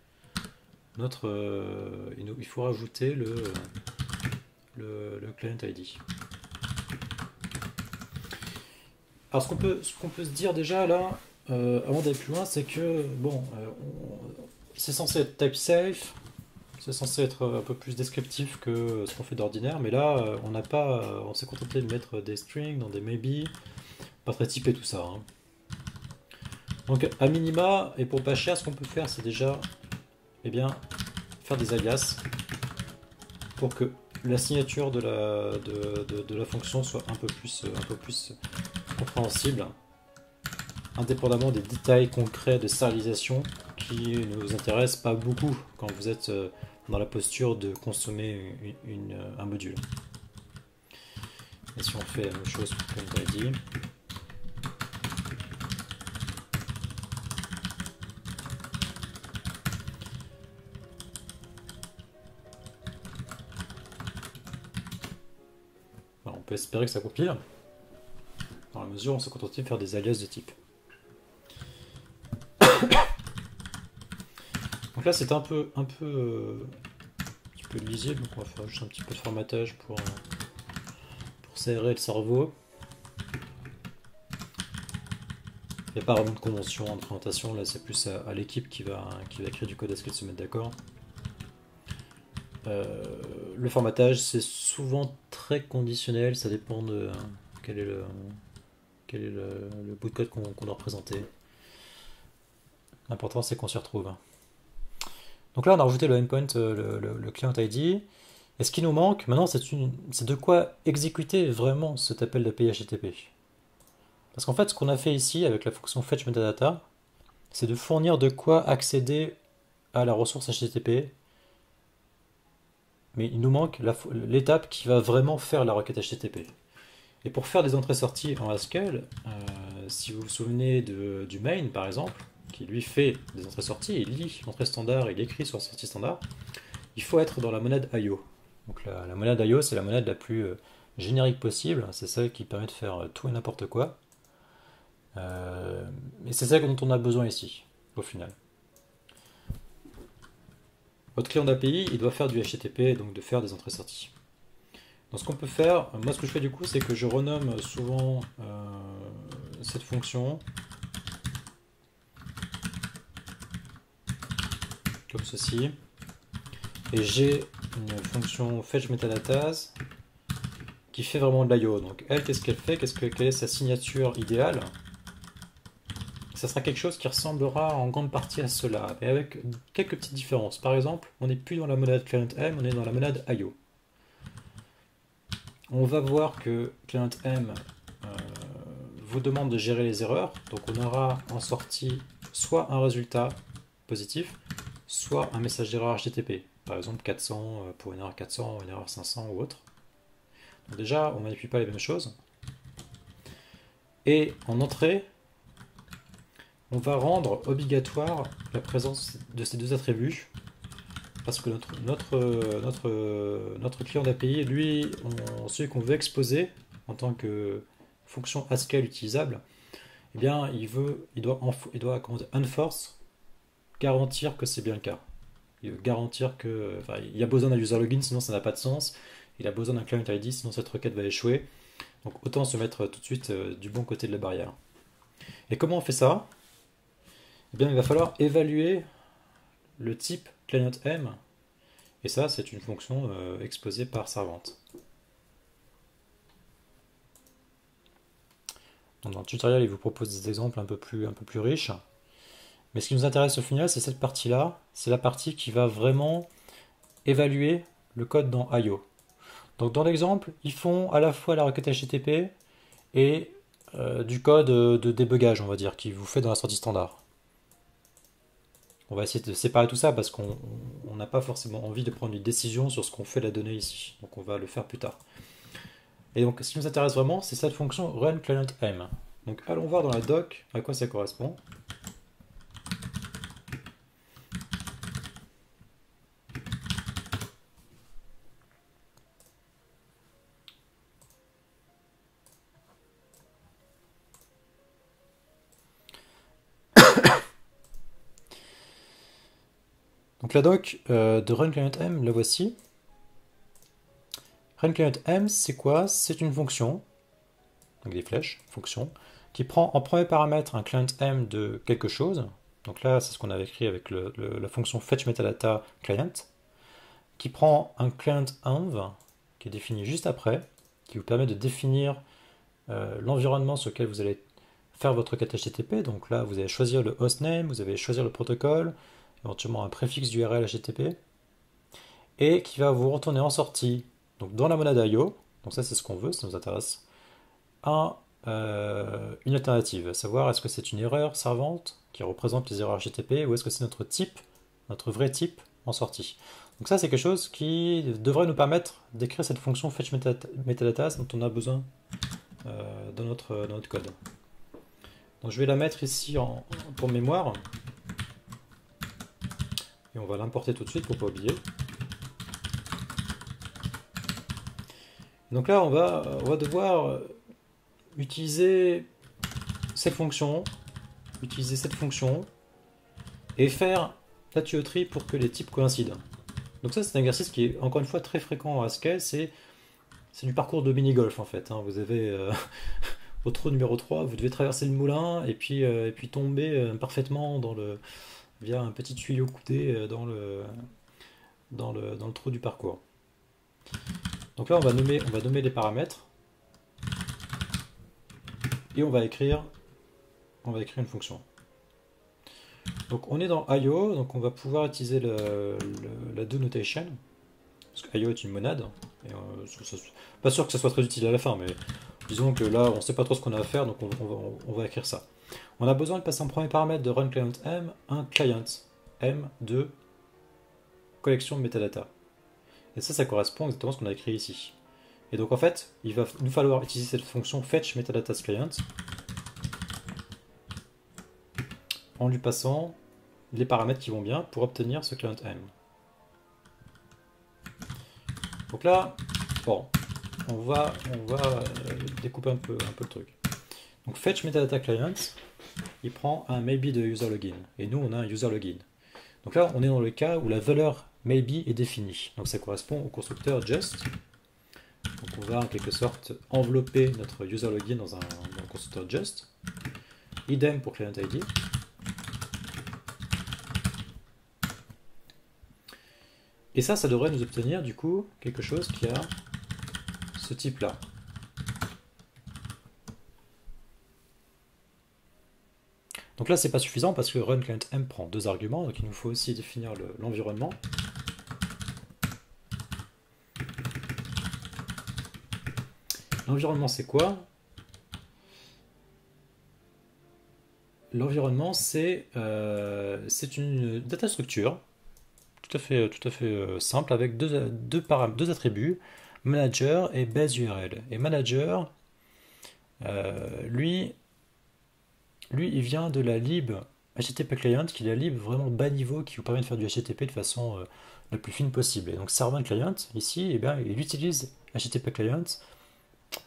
il faut rajouter le client ID. Alors ce qu'on peut se dire déjà là, avant d'aller plus loin, c'est que bon, c'est censé être type safe, c'est censé être un peu plus descriptif que ce qu'on fait d'ordinaire, mais là on s'est contenté de mettre des strings dans des maybe, pas très typé tout ça. Hein. Donc à minima, et pour pas cher, ce qu'on peut faire c'est déjà faire des alias pour que la signature de la fonction soit un peu plus compréhensible, indépendamment des détails concrets de serialisation qui ne vous intéressent pas beaucoup quand vous êtes dans la posture de consommer un module. Et si on fait la même chose pour client ID, on peut espérer que ça compile, dans la mesure où on se contente de faire des alias de type. Donc là c'est un peu lisible, donc on va faire juste un petit peu de formatage pour s'aérer le cerveau. Il n'y a pas vraiment de convention en présentation, là c'est plus à l'équipe qui va créer du code à ce qu'elle se mette d'accord. Le formatage c'est souvent très conditionnel, ça dépend de quel est le bout de code qu'on doit représenter. L'important c'est qu'on s'y retrouve. Donc là on a rajouté le endpoint, le client ID. Et ce qui nous manque maintenant c'est de quoi exécuter vraiment cet appel d'API HTTP. Parce qu'en fait ce qu'on a fait ici avec la fonction fetch metadata, c'est de fournir de quoi accéder à la ressource HTTP. Mais il nous manque l'étape qui va vraiment faire la requête HTTP. Et pour faire des entrées-sorties en Haskell, si vous vous souvenez du main par exemple, qui lui fait des entrées-sorties, il lit l'entrée standard, il écrit sur la sortie standard, il faut être dans la monade IO. Donc la monade IO, c'est la monade la plus générique possible, c'est celle qui permet de faire tout et n'importe quoi. Et c'est ça dont on a besoin ici, au final. Votre client d'API, il doit faire du HTTP, donc de faire des entrées-sorties. Donc ce qu'on peut faire, moi ce que je fais du coup, c'est que je renomme souvent cette fonction comme ceci. Et j'ai une fonction fetch metadatas qui fait vraiment de l'IO. Donc elle, qu'est-ce qu'elle fait? Quelle est sa signature idéale? Ça sera quelque chose qui ressemblera en grande partie à cela, mais avec quelques petites différences. Par exemple, on n'est plus dans la monade client M, on est dans la monade IO. On va voir que client M vous demande de gérer les erreurs, donc on aura en sortie soit un résultat positif, soit un message d'erreur HTTP, par exemple 400 pour une erreur 400, une erreur 500 ou autre. Donc déjà, on ne manipule pas les mêmes choses. Et en entrée, on va rendre obligatoire la présence de ces deux attributs, parce que notre client d'API, lui, celui qu'on veut exposer en tant que fonction Haskell utilisable, eh bien, il doit comment dire, enforce, garantir que c'est bien le cas. Il veut garantir que, enfin, il y a besoin d'un user login, sinon ça n'a pas de sens. Il a besoin d'un client ID, sinon cette requête va échouer. Donc autant se mettre tout de suite du bon côté de la barrière. Et comment on fait ça? Eh bien, il va falloir évaluer le type client M. Et ça, c'est une fonction exposée par servante. Donc dans le tutoriel, il vous propose des exemples un peu plus riches. Mais ce qui nous intéresse au final, c'est cette partie-là. C'est la partie qui va vraiment évaluer le code dans I/O. Donc dans l'exemple, ils font à la fois la requête HTTP et du code de débugage, on va dire, qui vous fait dans la sortie standard. On va essayer de séparer tout ça parce qu'on n'a pas forcément envie de prendre une décision sur ce qu'on fait de la donnée ici. Donc on va le faire plus tard. Et donc ce qui nous intéresse vraiment, c'est cette fonction runClientM. Donc allons voir dans la doc à quoi ça correspond. Donc la doc de runClientM, la voici. runClientM, c'est quoi? C'est une fonction, donc des flèches, fonction, qui prend en premier paramètre un client M de quelque chose. Donc là, c'est ce qu'on avait écrit avec la fonction fetchMetadataClient, qui prend un client env, qui est défini juste après, qui vous permet de définir l'environnement sur lequel vous allez faire votre requête HTTP. Donc là, vous allez choisir le hostname, vous allez choisir le protocole, éventuellement un préfixe d'URL HTTP, et qui va vous retourner en sortie, donc dans la monade I/O, donc ça c'est ce qu'on veut, ça nous intéresse, une alternative, à savoir est-ce que c'est une erreur servante qui représente les erreurs HTTP ou est-ce que c'est notre type, notre vrai type en sortie. Donc ça c'est quelque chose qui devrait nous permettre d'écrire cette fonction fetchMetadata dont on a besoin dans notre code. Donc je vais la mettre ici pour mémoire. Et on va l'importer tout de suite pour ne pas oublier. Donc là, on va devoir utiliser cette fonction, et faire la tuyauterie pour que les types coïncident. Donc ça, c'est un exercice qui est encore une fois très fréquent en Haskell. C'est du parcours de mini-golf en fait. Vous avez au trou numéro 3, vous devez traverser le moulin et puis tomber parfaitement via un petit tuyau coudé dans le trou du parcours. Donc là, on va nommer les paramètres et on va écrire une fonction. Donc on est dans I/O, donc on va pouvoir utiliser la do notation, parce que I/O est une monade. Et, pas sûr que ça soit très utile à la fin, mais disons que là, on ne sait pas trop ce qu'on a à faire, donc on va écrire ça. On a besoin de passer en premier paramètre de runClientM un client M de collection de metadata. Et ça correspond exactement à ce qu'on a écrit ici. Et donc en fait, il va nous falloir utiliser cette fonction fetchMetadataClient en lui passant les paramètres qui vont bien pour obtenir ce client M. Donc là, bon, on va découper un peu le truc. Donc fetchMetadataClient, il prend un maybe de user login. Et nous, on a un user login. Donc là, on est dans le cas où la valeur maybe est définie. Donc ça correspond au constructeur just. Donc on va en quelque sorte envelopper notre user login dans le constructeur just. Idem pour client ID. Et ça devrait nous obtenir du coup quelque chose qui a ce type-là. Donc là, c'est pas suffisant parce que runClientM prend deux arguments, donc il nous faut aussi définir l'environnement. L'environnement, c'est quoi? L'environnement, c'est une data structure tout à fait simple avec deux attributs, manager et base URL. Et manager, lui, il vient de la lib HTTP client, qui est la lib vraiment bas niveau qui vous permet de faire du HTTP de façon la plus fine possible. Et donc servant client, ici, eh bien, il utilise HTTP client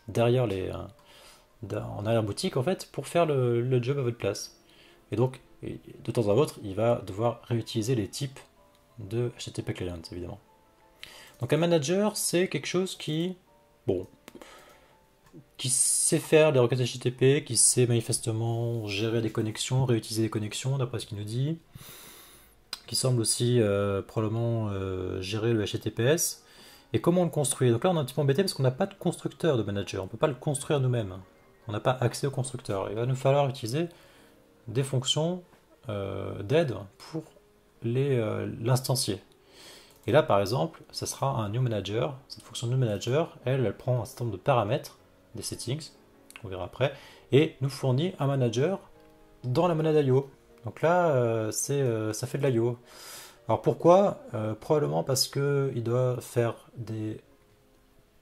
derrière en arrière-boutique en fait pour faire le job à votre place. Et donc, de temps à autre, il va devoir réutiliser les types de HTTP client, évidemment. Donc un manager, c'est quelque chose qui, bon, qui sait faire des requêtes HTTP, qui sait manifestement gérer des connexions, réutiliser des connexions, d'après ce qu'il nous dit, qui semble aussi probablement gérer le HTTPS. Et comment on le construit? Donc là, on est un petit peu embêté parce qu'on n'a pas de constructeur de manager, on ne peut pas le construire nous-mêmes. On n'a pas accès au constructeur. Il va nous falloir utiliser des fonctions d'aide pour l'instancier. Et là, par exemple, ça sera un new manager. Cette fonction new manager, elle prend un certain nombre de paramètres, des settings, on verra après, et nous fournit un manager dans la monade IO. Donc là, ça fait de l'IO. Alors pourquoi? Probablement parce qu'il doit faire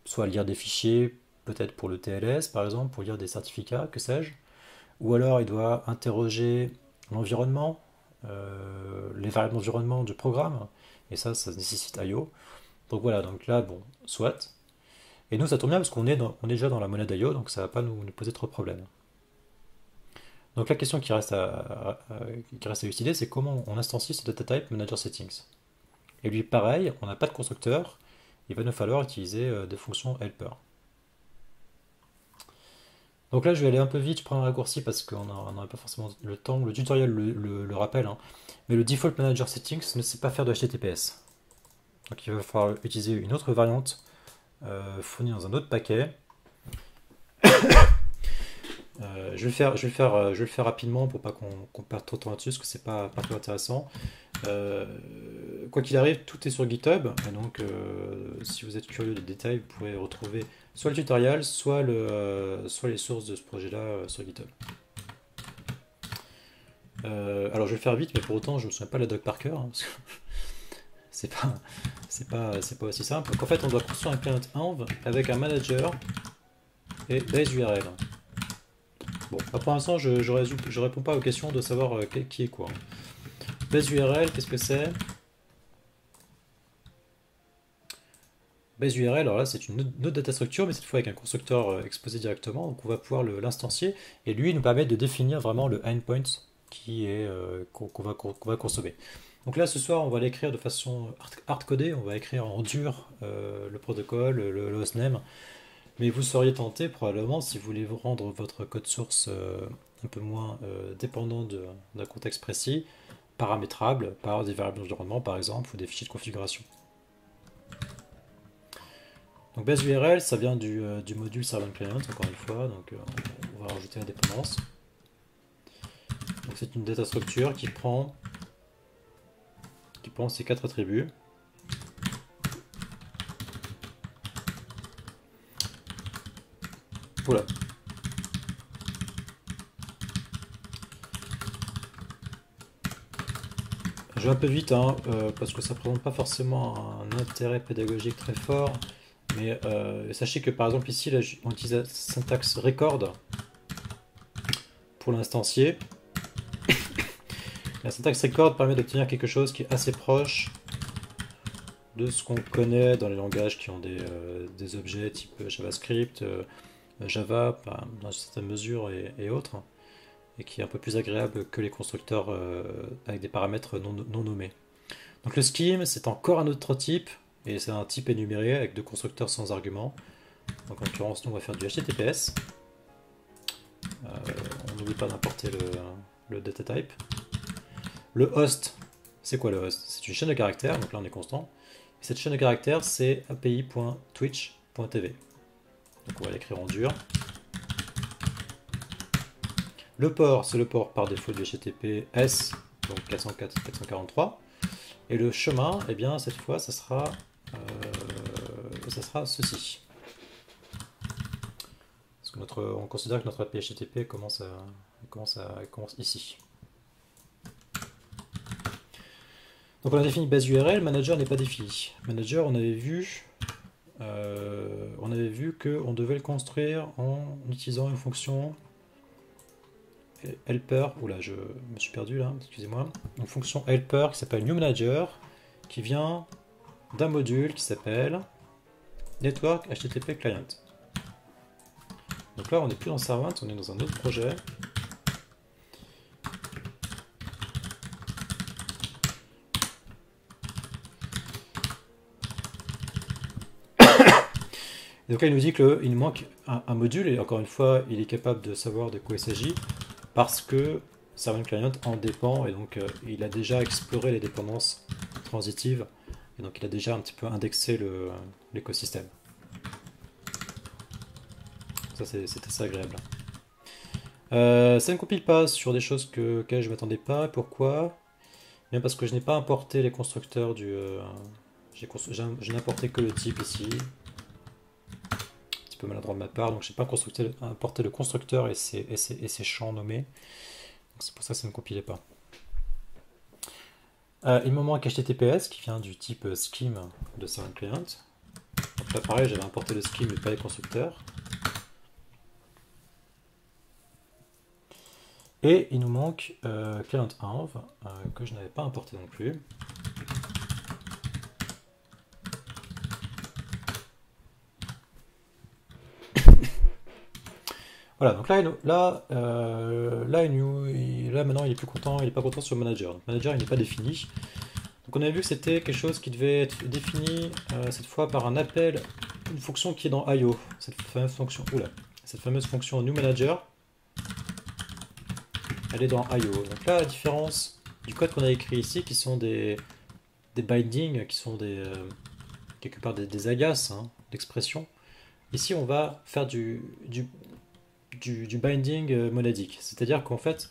soit lire des fichiers, peut-être pour le TLS par exemple, pour lire des certificats, que sais-je, ou alors il doit interroger l'environnement, les variables d'environnement du programme, et ça nécessite IO. Donc voilà, donc là, bon, soit. Et nous, ça tombe bien parce qu'on est déjà dans la monnaie d'IO, donc ça ne va pas nous poser trop de problèmes. Donc la question qui reste à élucider, c'est comment on instancie ce data type manager settings. Et lui, pareil, on n'a pas de constructeur, il va nous falloir utiliser des fonctions helper. Donc là, je vais aller un peu vite, je prends un raccourci parce qu'on n'a pas forcément le temps, le tutoriel le rappelle, hein. Mais le default manager settings ne sait pas faire de HTTPS. Donc il va falloir utiliser une autre variante fournie dans un autre paquet. Je vais le faire rapidement pour pas qu'on perde trop de temps là-dessus, parce que c'est pas trop intéressant. Quoi qu'il arrive, tout est sur GitHub, et donc si vous êtes curieux des détails, vous pourrez retrouver soit le tutoriel, soit les sources de ce projet-là sur GitHub. Alors je vais le faire vite, mais pour autant je me souviens pas de la doc par cœur, hein, parce que c'est pas aussi simple. Donc en fait on doit construire un client env avec un manager et base URL. Bon, pour l'instant je réponds pas aux questions de savoir qui est quoi. Base URL, qu'est-ce que c'est? Base URL, alors là c'est une autre data structure, mais cette fois avec un constructeur exposé directement, donc on va pouvoir l'instancier, et lui nous permet de définir vraiment le endpoint qu'on va consommer. Donc là ce soir on va l'écrire de façon hard-codée, on va écrire en dur le protocole, le hostname, mais vous seriez tenté probablement, si vous voulez vous rendre votre code source un peu moins dépendant d'un contexte précis, paramétrable par des variables d'environnement par exemple, ou des fichiers de configuration. Donc base URL, ça vient du module servant client, encore une fois, donc on va rajouter la dépendance. Donc c'est une data structure qui prend ces quatre attributs. Voilà. Je vais un peu vite, hein, parce que ça ne présente pas forcément un intérêt pédagogique très fort. Mais sachez que par exemple ici, là, on utilise la syntaxe record pour l'instancier. La syntaxe record permet d'obtenir quelque chose qui est assez proche de ce qu'on connaît dans les langages qui ont des objets type JavaScript, Java, dans une certaine mesure et autres, et qui est un peu plus agréable que les constructeurs avec des paramètres non nommés. Donc le scheme, c'est encore un autre type, et c'est un type énuméré avec deux constructeurs sans arguments. Donc en l'occurrence, nous on va faire du HTTPS. On n'oublie pas d'importer le data type. Le host, c'est quoi le host? C'est une chaîne de caractères, donc là on est constant. Et cette chaîne de caractères, c'est api.twitch.tv. Donc on va l'écrire en dur. Le port, c'est le port par défaut du HTTPS, donc 404-443. Et le chemin, eh bien cette fois, ça sera ceci. Parce que on considère que notre API HTTP commence ici. Donc on a défini base URL, manager n'est pas défini. Manager, on avait vu qu'on devait le construire en utilisant une fonction helper. Oula, je me suis perdu là, excusez-moi. Une fonction helper qui s'appelle new manager, qui vient d'un module qui s'appelle network HTTP client. Donc là, on n'est plus dans Servant, on est dans un autre projet. Et donc là, il nous dit qu'il nous manque un module, et encore une fois, il est capable de savoir de quoi il s'agit, parce que Servant Client en dépend, et donc il a déjà exploré les dépendances transitives, et donc il a déjà un petit peu indexé l'écosystème. Ça, c'est assez agréable. Ça ne compile pas sur des choses auxquelles je ne m'attendais pas. Pourquoi? Bien parce que je n'ai pas importé les constructeurs du... je n'ai importé que le type ici. Un petit peu maladroit de ma part, donc je n'ai pas importé le constructeur et ses champs nommés. C'est pour ça que ça ne compilait pas. Il me manque HTTPS qui vient du type scheme de Servant Client. Donc là pareil, j'avais importé le scheme mais pas les constructeurs. Et il nous manque client env que je n'avais pas importé non plus. Voilà, donc là maintenant il est plus content, il n'est pas content sur le manager. Donc manager il n'est pas défini. Donc on a vu que c'était quelque chose qui devait être défini cette fois par un appel, une fonction qui est dans IO. Cette fameuse fonction new manager, elle est dans IO. Donc là la différence du code qu'on a écrit ici, qui sont des bindings, qui sont quelque part des alias d'expression. Ici on va faire du binding monadique. C'est-à-dire qu'en fait,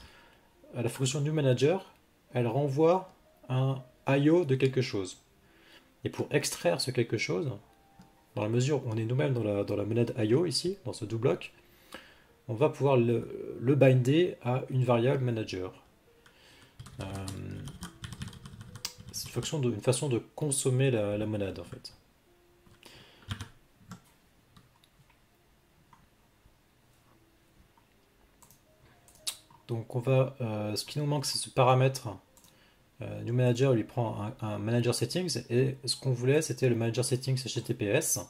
la fonction new manager, elle renvoie un IO de quelque chose. Et pour extraire ce quelque chose, dans la mesure où on est nous-mêmes dans la monade IO ici, dans ce do bloc, on va pouvoir le binder à une variable manager. C'est une façon de consommer la monade en fait. Donc ce qui nous manque, c'est ce paramètre. New Manager lui prend un Manager Settings, et ce qu'on voulait, c'était le Manager Settings HTTPS.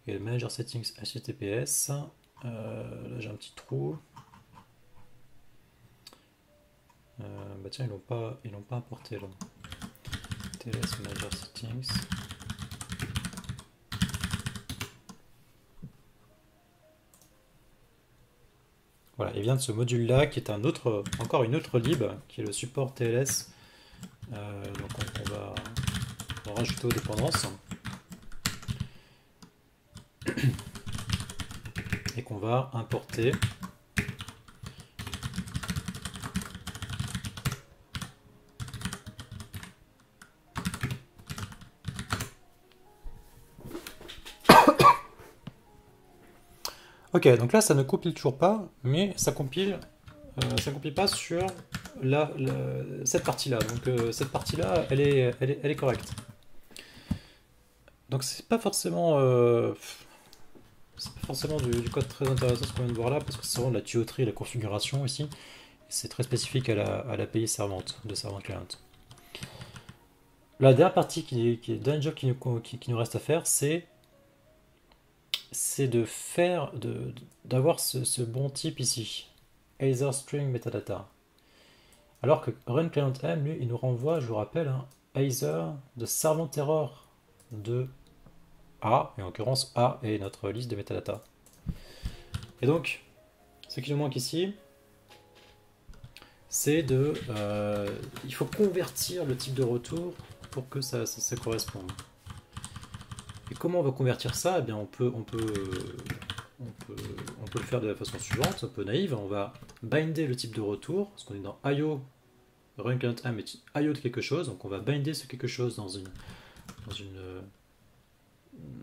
Et le Manager Settings HTTPS, là j'ai un petit trou. Bah tiens, ils l'ont pas importé là. TLS Manager Settings. Voilà, il vient de ce module-là, qui est encore une autre lib, qui est le support TLS. Donc on va rajouter aux dépendances. Et qu'on va importer. Ok, donc là ça ne compile toujours pas, mais ça compile pas sur cette partie-là. Donc cette partie-là, elle est correcte. Donc c'est pas forcément du code très intéressant ce qu'on vient de voir là, parce que c'est vraiment de la tuyauterie et la configuration ici. C'est très spécifique à l'API servante de Servant Client. La dernière partie dernier job qui nous reste à faire, c'est d'avoir ce bon type ici, Either String Metadata. Alors que Run Client M, lui, il nous renvoie, je vous rappelle, Either de Servant Error de A, et en l'occurrence A est notre liste de metadata. Et donc, ce qui nous manque ici, c'est il faut convertir le type de retour pour que ça corresponde. Et comment on va convertir ça? Eh bien, on peut le faire de la façon suivante, un peu naïve. On va binder le type de retour, parce qu'on est dans IO, run client M est IO de quelque chose, donc on va binder ce quelque chose dans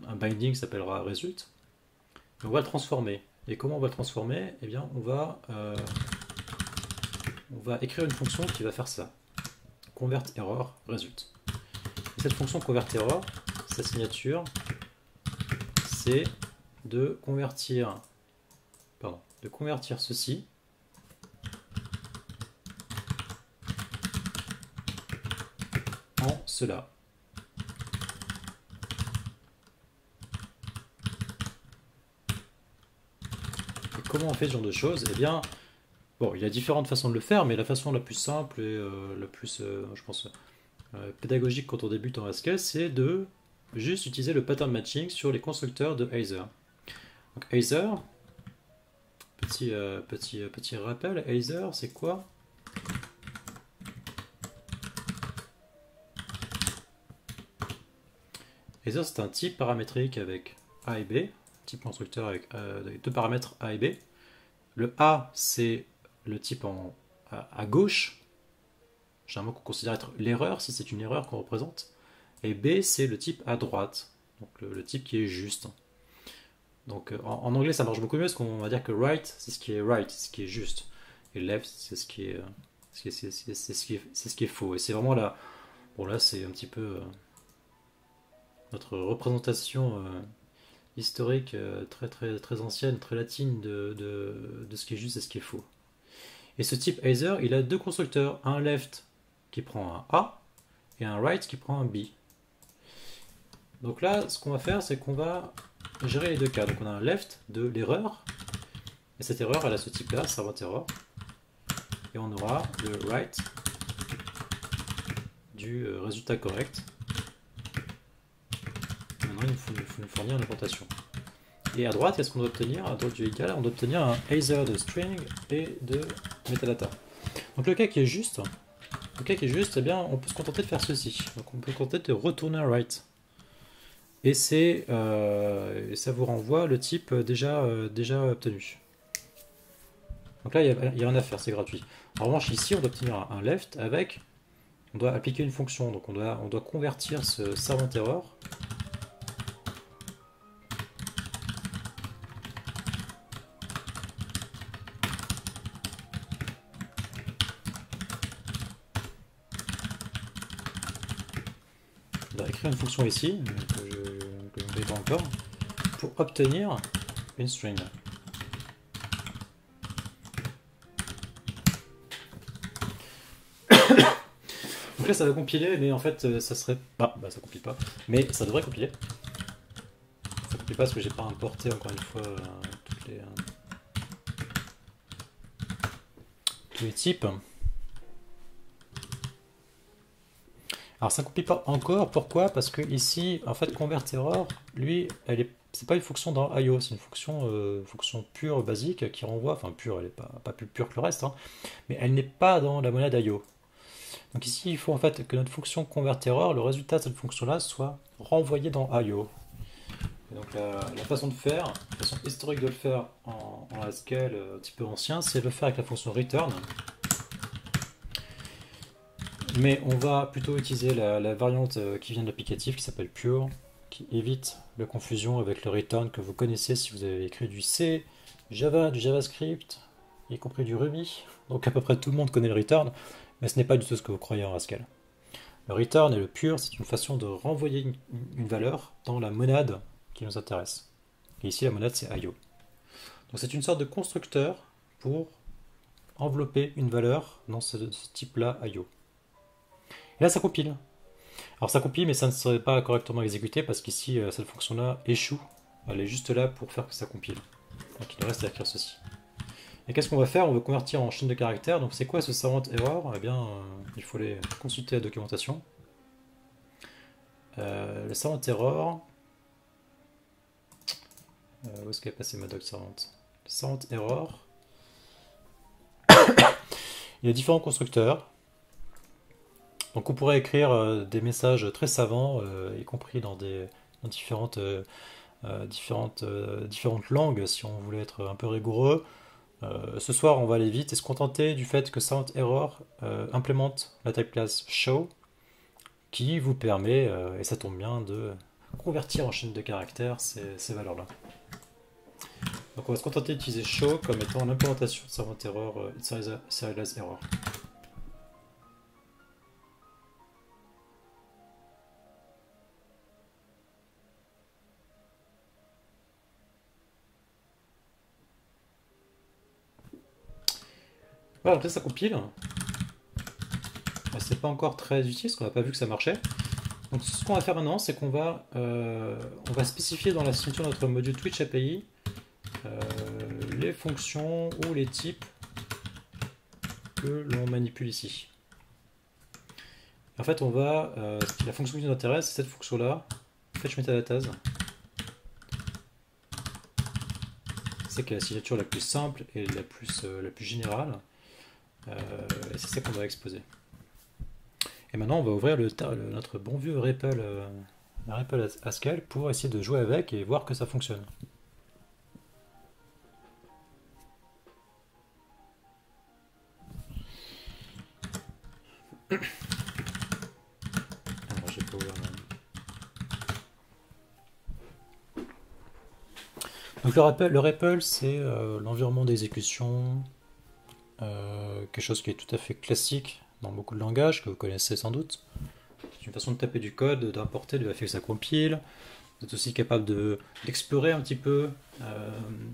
un binding qui s'appellera result. Et on va le transformer. Et comment on va le transformer? Eh bien, on va écrire une fonction qui va faire ça. Convert error result. Et cette fonction convert error, sa signature, c'est de convertir ceci en cela. Et comment on fait ce genre de choses? Eh bien, bon, il y a différentes façons de le faire, mais la façon la plus simple et la plus, je pense, pédagogique quand on débute en Haskell, c'est de juste utiliser le pattern matching sur les constructeurs de Either. Donc Either, petit rappel, Either, c'est quoi? Either, c'est un type paramétrique avec A et B, type constructeur avec deux paramètres A et B. Le A, c'est le type à gauche, généralement qu'on considère être l'erreur, si c'est une erreur qu'on représente. Et B, c'est le type à droite, donc le type qui est juste. Donc en anglais, ça marche beaucoup mieux, parce qu'on va dire que right, c'est ce qui est right, c'est ce qui est juste. Et left, c'est ce qui est, c'est ce qui est faux. Et c'est vraiment là, bon là, c'est un petit peu notre représentation historique très ancienne, très latine de ce qui est juste et ce qui est faux. Et ce type Either, il a deux constructeurs, un left qui prend un A et un right qui prend un B. Donc là, ce qu'on va faire, c'est qu'on va gérer les deux cas. Donc on a un left de l'erreur, et cette erreur, elle a ce type-là, servant error, et on aura le right du résultat correct. Maintenant, il faut nous fournir une implantation. Et à droite, qu'est-ce qu'on doit obtenir? À droite du égal, on doit obtenir un Either de string et de metadata. Donc le cas qui est juste, eh bien, on peut se contenter de faire ceci. Donc on peut se contenter de retourner un right. Et ça vous renvoie le type déjà obtenu. Donc là, il n'y a rien à faire, c'est gratuit. En revanche, ici, on doit obtenir un left avec, on doit appliquer une fonction. Donc on doit convertir ce servant error une fonction ici, que je ne vais pas encore, pour obtenir une string. Donc là ça va compiler, mais en fait ça serait... bah ça compile pas, mais ça devrait compiler. Ça compile pas parce que j'ai pas importé encore une fois tous les types. Alors ça ne compile pas encore, pourquoi? Parce que ici, en fait, convertError, lui, c'est pas une fonction dans IO, c'est une fonction pure, basique, qui renvoie, enfin pure, elle n'est pas plus pure que le reste, hein, mais elle n'est pas dans la monade IO. Donc ici, il faut en fait que notre fonction convertError, le résultat de cette fonction-là, soit renvoyé dans IO. Et donc la façon de faire, la façon historique de le faire en Haskell un petit peu ancien, c'est de le faire avec la fonction return. Mais on va plutôt utiliser la variante qui vient de l'applicatif qui s'appelle pure, qui évite la confusion avec le return que vous connaissez si vous avez écrit du C, Java, du JavaScript, y compris du Ruby. Donc à peu près tout le monde connaît le return, mais ce n'est pas du tout ce que vous croyez en Haskell. Le return et le pure, c'est une façon de renvoyer une valeur dans la monade qui nous intéresse. Et ici, la monade, c'est IO. Donc c'est une sorte de constructeur pour envelopper une valeur dans ce type-là IO. Et là, ça compile. Alors ça compile, mais ça ne serait pas correctement exécuté parce qu'ici, cette fonction-là échoue. Elle est juste là pour faire que ça compile. Donc il nous reste à écrire ceci. Et qu'est-ce qu'on va faire? On va convertir en chaîne de caractères. Donc c'est quoi ce servant error? Eh bien, il faut aller consulter la documentation. Le servant error... où est-ce qu'elle est passée ma doc servant? Le servant error... il y a différents constructeurs. Donc on pourrait écrire des messages très savants, y compris dans différentes langues, si on voulait être un peu rigoureux. Ce soir, on va aller vite et se contenter du fait que servant_error implémente la type class show, qui vous permet, et ça tombe bien, de convertir en chaîne de caractères ces valeurs-là. Donc on va se contenter d'utiliser show comme étant l'implémentation de servant_error serialize_error. Voilà, donc là ça compile. C'est pas encore très utile parce qu'on n'a pas vu que ça marchait. Donc ce qu'on va faire maintenant, c'est qu'on va spécifier dans la signature de notre module Twitch API les fonctions ou les types que l'on manipule ici. En fait, on va, la fonction qui nous intéresse, c'est cette fonction-là, fetch metadatas. C'est la signature la plus simple et la plus générale. Et c'est ça qu'on va exposer. Et maintenant, on va ouvrir notre bon vieux REPL, REPL Haskell pour essayer de jouer avec et voir que ça fonctionne. Alors, j'ai pas ouvert Donc le REPL, c'est l'environnement d'exécution, quelque chose qui est tout à fait classique dans beaucoup de langages que vous connaissez sans doute. C'est une façon de taper du code, d'importer, de vérifier que ça compile. Vous êtes aussi capable d'explorer un petit peu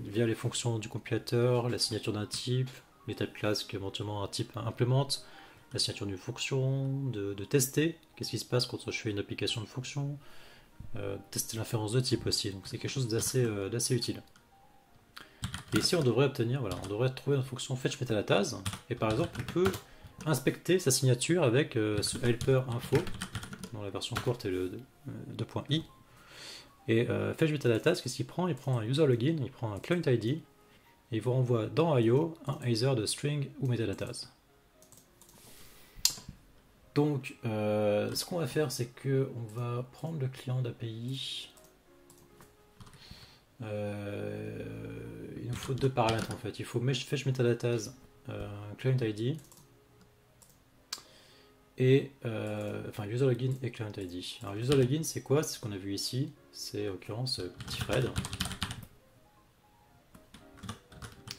via les fonctions du compilateur, la signature d'un type, les types classes qu'éventuellement un type implémente, la signature d'une fonction, de tester qu'est-ce qui se passe quand je fais une application de fonction, tester l'inférence de type aussi. Donc c'est quelque chose d'assez utile. Et ici on devrait obtenir, voilà, on devrait trouver une fonction fetch metadatas et par exemple on peut inspecter sa signature avec ce helper info dans la version courte et le 2.i. Et fetch metadatas, qu'est-ce qu'il prend? Il prend un user login, il prend un client ID et il vous renvoie dans IO un either de string ou metadatas. Donc ce qu'on va faire, c'est que on va prendre le client d'API. Il nous faut deux paramètres en fait. Il faut fetch metadatas client ID et enfin user login et client ID. Alors user login c'est quoi? C'est ce qu'on a vu ici. C'est en l'occurrence petit Fred.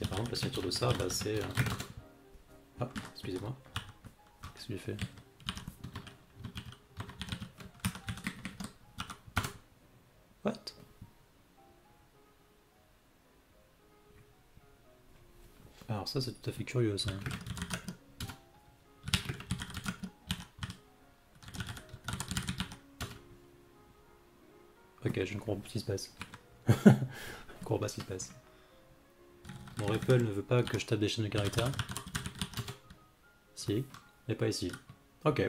Et par exemple la signature de ça, bah, c'est ah excusez-moi. Qu'est-ce que j'ai fait? What? Alors ça c'est tout à fait curieux ça. Ok, je ne comprends pas ce qui se passe. Je ne comprends pas ce qui se passe. Mon REPL ne veut pas que je tape des chaînes de caractères. Si, mais pas ici. Ok.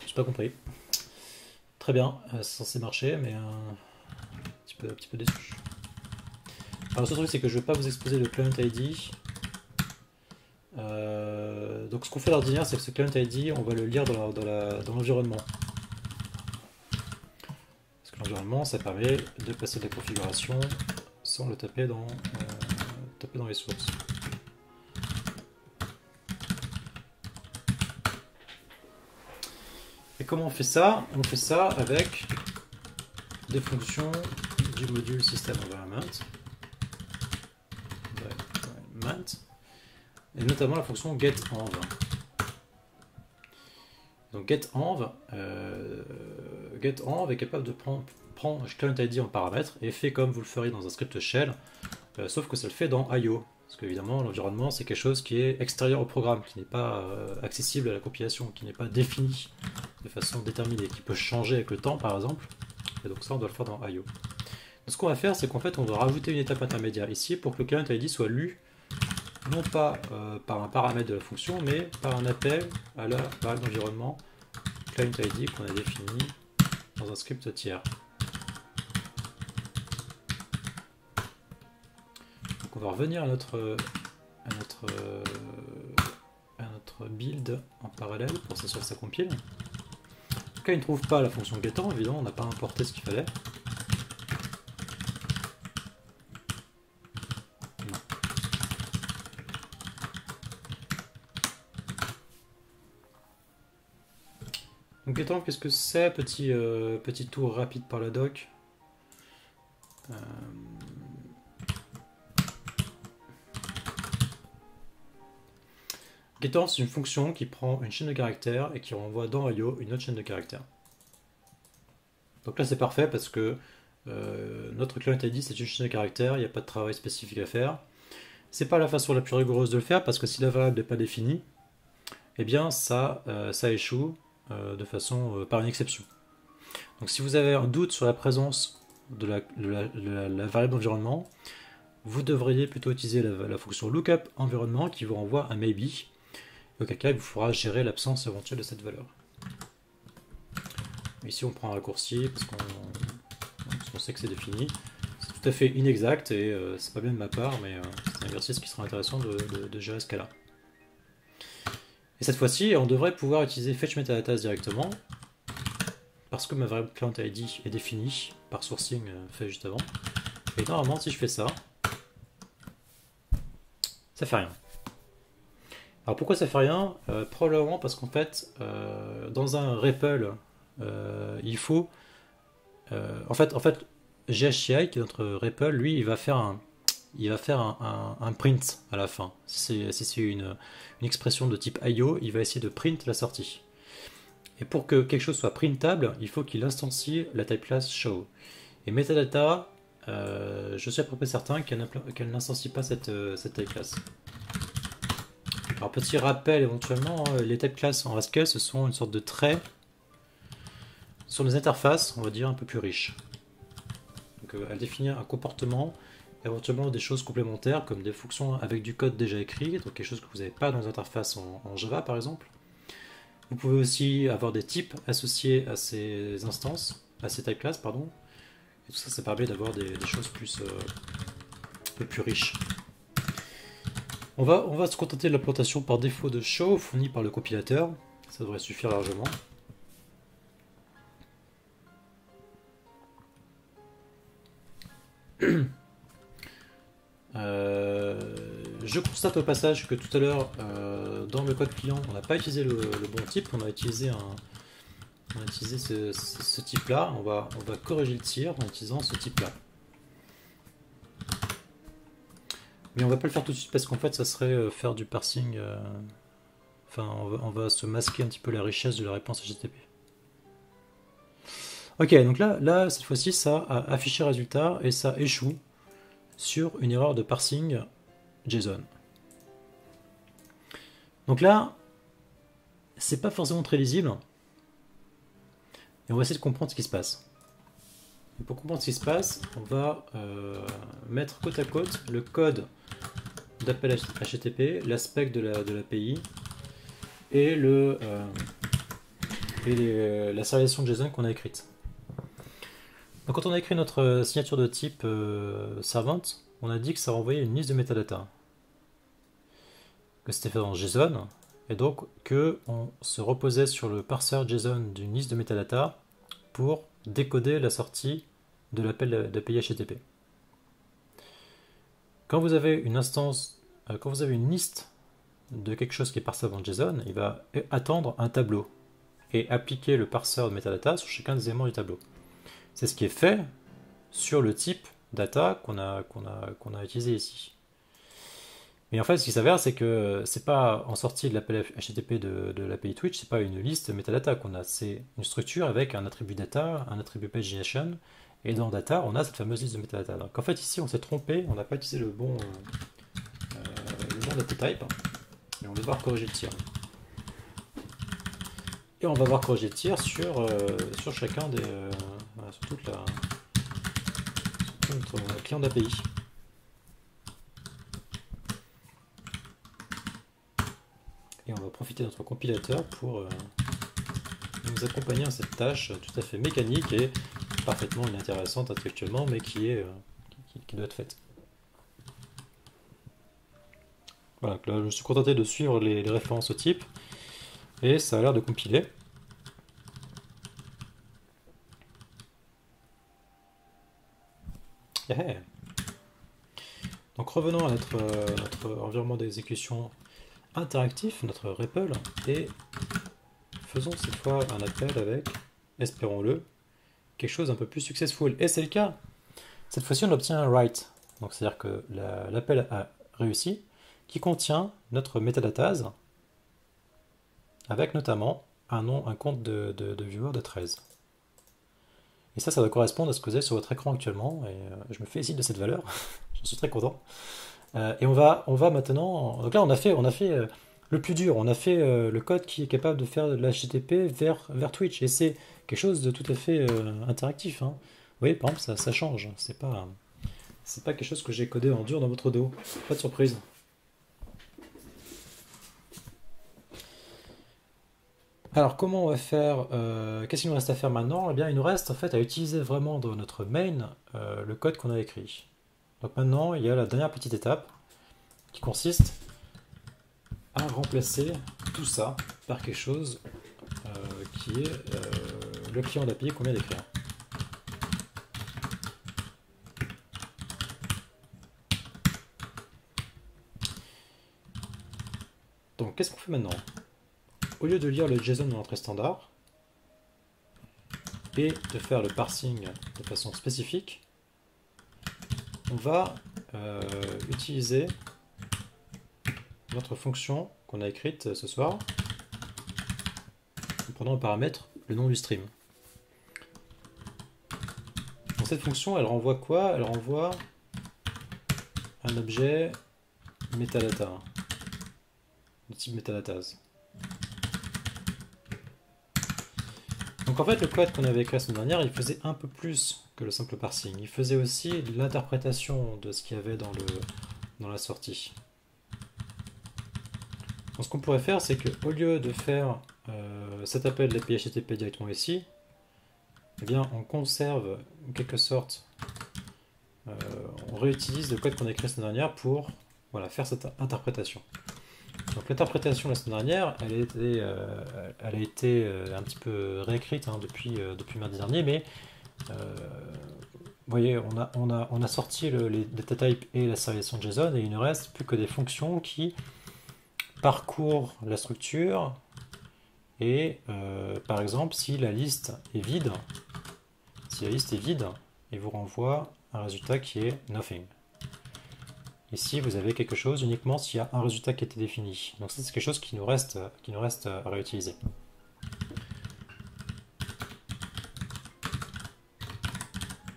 J'ai pas compris. Très bien, c'est censé marcher, mais un petit peu déçu. Alors le seul truc c'est que je ne vais pas vous exposer le client ID. Donc ce qu'on fait d'ordinaire c'est que ce client ID on va le lire dans l'environnement. Parce que l'environnement ça permet de passer de la configuration sans le taper dans les sources. Et comment on fait ça? On fait ça avec des fonctions du module system environment. Et notamment la fonction getEnv. Donc getEnv est capable de prendre client ID en paramètre et fait comme vous le feriez dans un script shell, sauf que ça le fait dans IO. Parce qu'évidemment, l'environnement, c'est quelque chose qui est extérieur au programme, qui n'est pas accessible à la compilation, qui n'est pas défini de façon déterminée, qui peut changer avec le temps, par exemple. Et donc ça, on doit le faire dans IO. Donc, ce qu'on va faire, c'est qu'en fait, on va rajouter une étape intermédiaire ici pour que le client ID soit lu non pas par un paramètre de la fonction, mais par un appel à la variable d'environnement client ID qu'on a défini dans un script tiers. Donc on va revenir à notre build en parallèle pour s'assurer que ça compile. En tout cas, il ne trouve pas la fonction getEnv, évidemment, on n'a pas importé ce qu'il fallait. Donc getEnv, qu'est-ce que c'est? Petit tour rapide par la doc. getEnv, c'est une fonction qui prend une chaîne de caractères et qui renvoie dans IO une autre chaîne de caractères. Donc là c'est parfait parce que notre client ID c'est une chaîne de caractères, il n'y a pas de travail spécifique à faire. C'est pas la façon la plus rigoureuse de le faire parce que si la variable n'est pas définie, eh bien ça échoue de façon par une exception. Donc si vous avez un doute sur la présence de la variable d'environnement, vous devriez plutôt utiliser la fonction lookup environnement qui vous renvoie un maybe. Et auquel cas, il vous faudra gérer l'absence éventuelle de cette valeur. Ici, on prend un raccourci parce qu'on sait que c'est défini. C'est tout à fait inexact et c'est pas bien de ma part, mais c'est un exercice qui sera intéressant de gérer ce cas-là. Et cette fois-ci, on devrait pouvoir utiliser fetch metadata directement parce que ma variable client ID est définie par sourcing fait juste avant. Et normalement, si je fais ça, ça fait rien. Alors pourquoi ça fait rien? Probablement parce qu'en fait, dans un REPL, il faut... en fait, GHCI, qui est notre REPL, lui, il va faire un print à la fin. Si c'est une expression de type IO, il va essayer de print la sortie. Et pour que quelque chose soit printable, il faut qu'il instancie la type class show. Et metadata, je suis à peu près certain qu'elle n'instancie pas cette type class. Alors petit rappel éventuellement, les type class en Haskell, ce sont une sorte de traits sur les interfaces, on va dire, un peu plus riches. Donc elle définit un comportement, éventuellement des choses complémentaires comme des fonctions avec du code déjà écrit, donc quelque chose que vous n'avez pas dans les interfaces en Java par exemple. Vous pouvez aussi avoir des types associés à ces instances, à ces type classes, pardon. Et tout ça, ça permet d'avoir des choses plus, un peu plus riches. On va se contenter de l'implantation par défaut de show fournie par le compilateur. Ça devrait suffire largement. Je constate au passage que tout à l'heure, dans le code client, on n'a pas utilisé le bon type, on a utilisé ce type-là. On va corriger le tir en utilisant ce type-là. Mais on va pas le faire tout de suite parce qu'en fait, ça serait faire du parsing. Enfin, on va se masquer un petit peu la richesse de la réponse HTTP. Ok, donc là cette fois-ci, ça a affiché résultat et ça échoue sur une erreur de parsing JSON. Donc là, c'est pas forcément très lisible. Et on va essayer de comprendre ce qui se passe. Et pour comprendre ce qui se passe, on va mettre côte à côte le code d'appel HTTP, l'aspect de l'API et la serialisation JSON qu'on a écrite. Donc quand on a écrit notre signature de type servant, on a dit que ça renvoyait une liste de métadata. Que c'était fait dans JSON, et donc qu'on se reposait sur le parseur JSON d'une liste de métadata pour décoder la sortie de l'appel d'API HTTP. Quand vous avez une instance, quand vous avez une liste de quelque chose qui est parsé dans JSON, il va attendre un tableau et appliquer le parseur de métadata sur chacun des éléments du tableau. C'est ce qui est fait sur le type data qu'on a utilisé ici. Mais en fait, ce qui s'avère, c'est que c'est pas en sortie de l'appel HTTP de l'API Twitch, c'est pas une liste metadata qu'on a, c'est une structure avec un attribut data, un attribut pagination, et dans data, on a cette fameuse liste de metadata. Donc en fait, ici, on s'est trompé, on n'a pas utilisé le bon data type, et on va devoir corriger le tir. Et on va voir corriger le tir sur chacun des. Voilà, sur toute notre client d'API. Et on va profiter de notre compilateur pour nous accompagner dans cette tâche tout à fait mécanique et parfaitement inintéressante intellectuellement, mais qui doit être faite. Voilà, là je me suis contenté de suivre les références au type, et ça a l'air de compiler. Yeah. Donc revenons à notre environnement d'exécution interactif, notre REPL, et faisons cette fois un appel avec, espérons-le, quelque chose un peu plus successful. Et c'est le cas. Cette fois-ci, on obtient un write. Donc c'est-à-dire que l'appel a réussi, qui contient notre métadatas, avec notamment un compte de viewer de 13. Et ça doit correspondre à ce que vous avez sur votre écran actuellement, et je me félicite de cette valeur, j'en suis très content. Et on va maintenant, donc là on a fait le plus dur, on a fait le code qui est capable de faire de l'HTTP vers Twitch, et c'est quelque chose de tout à fait interactif. Hein. Vous voyez, par exemple, ça change, c'est pas C'est pas quelque chose que j'ai codé en dur dans votre dos. Pas de surprise. Alors comment on va faire qu'est-ce qu'il nous reste à faire maintenant? Eh bien il nous reste en fait à utiliser vraiment dans notre main le code qu'on a écrit. Donc maintenant il y a la dernière petite étape qui consiste à remplacer tout ça par quelque chose qui est le client d'API qu'on vient d'écrire. Donc qu'est-ce qu'on fait maintenant? Au lieu de lire le JSON de l'entrée standard et de faire le parsing de façon spécifique, on va utiliser notre fonction qu'on a écrite ce soir en prenant en paramètre le nom du stream. Donc cette fonction, elle renvoie quoi? Elle renvoie un objet metadata, de type metadatas. Donc en fait, le code qu'on avait écrit la semaine dernière, il faisait un peu plus que le simple parsing. Il faisait aussi l'interprétation de ce qu'il y avait dans la sortie. Donc ce qu'on pourrait faire, c'est qu'au lieu de faire cet appel de l'API HTTP directement ici, eh bien on conserve en quelque sorte, on réutilise le code qu'on a écrit la semaine dernière pour voilà, faire cette interprétation. Donc l'interprétation la semaine dernière, elle a été un petit peu réécrite depuis mardi dernier, mais vous voyez, on a sorti les data types et la sérialisation de JSON et il ne reste plus que des fonctions qui parcourent la structure et par exemple si la liste est vide, il vous renvoie un résultat qui est nothing. Ici, vous avez quelque chose uniquement s'il y a un résultat qui a été défini. Donc ça, c'est quelque chose qui nous reste à réutiliser.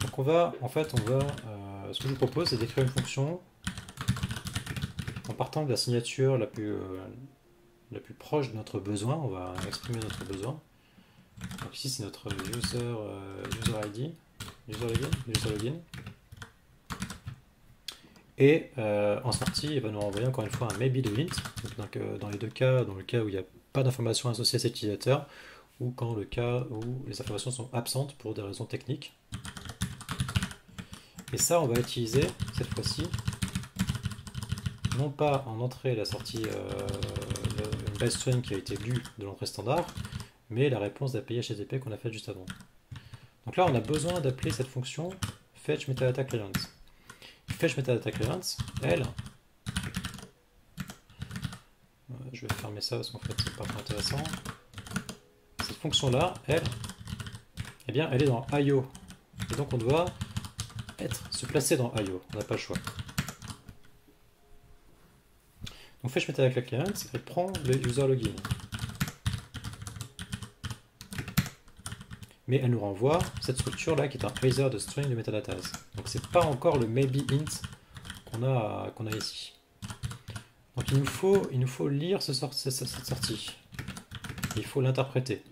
Donc ce que je vous propose, c'est d'écrire une fonction en partant de la signature la plus proche de notre besoin. On va exprimer notre besoin. Donc ici, c'est notre user ID, user login. Et en sortie, il va nous renvoyer encore une fois un maybe de int. Donc, dans les deux cas, dans le cas où il n'y a pas d'informations associées à cet utilisateur, ou quand le cas où les informations sont absentes pour des raisons techniques. Et ça, on va utiliser cette fois-ci, non pas en entrée la sortie, une base string qui a été lue de l'entrée standard, mais la réponse d'API HTTP qu'on a faite juste avant. Donc là, on a besoin d'appeler cette fonction fetch metadata client. Fetch metadata client, elle, je vais fermer ça parce qu'en fait c'est pas très intéressant. Cette fonction là, elle, eh bien elle est dans IO. Et donc on doit se placer dans IO, on n'a pas le choix. Donc fetch metadata client, elle prend le user login. Mais elle nous renvoie cette structure là qui est un tracer de string de metadatas. Donc c'est pas encore le maybe int qu'on a ici. Donc il nous faut lire cette sortie. Il faut l'interpréter.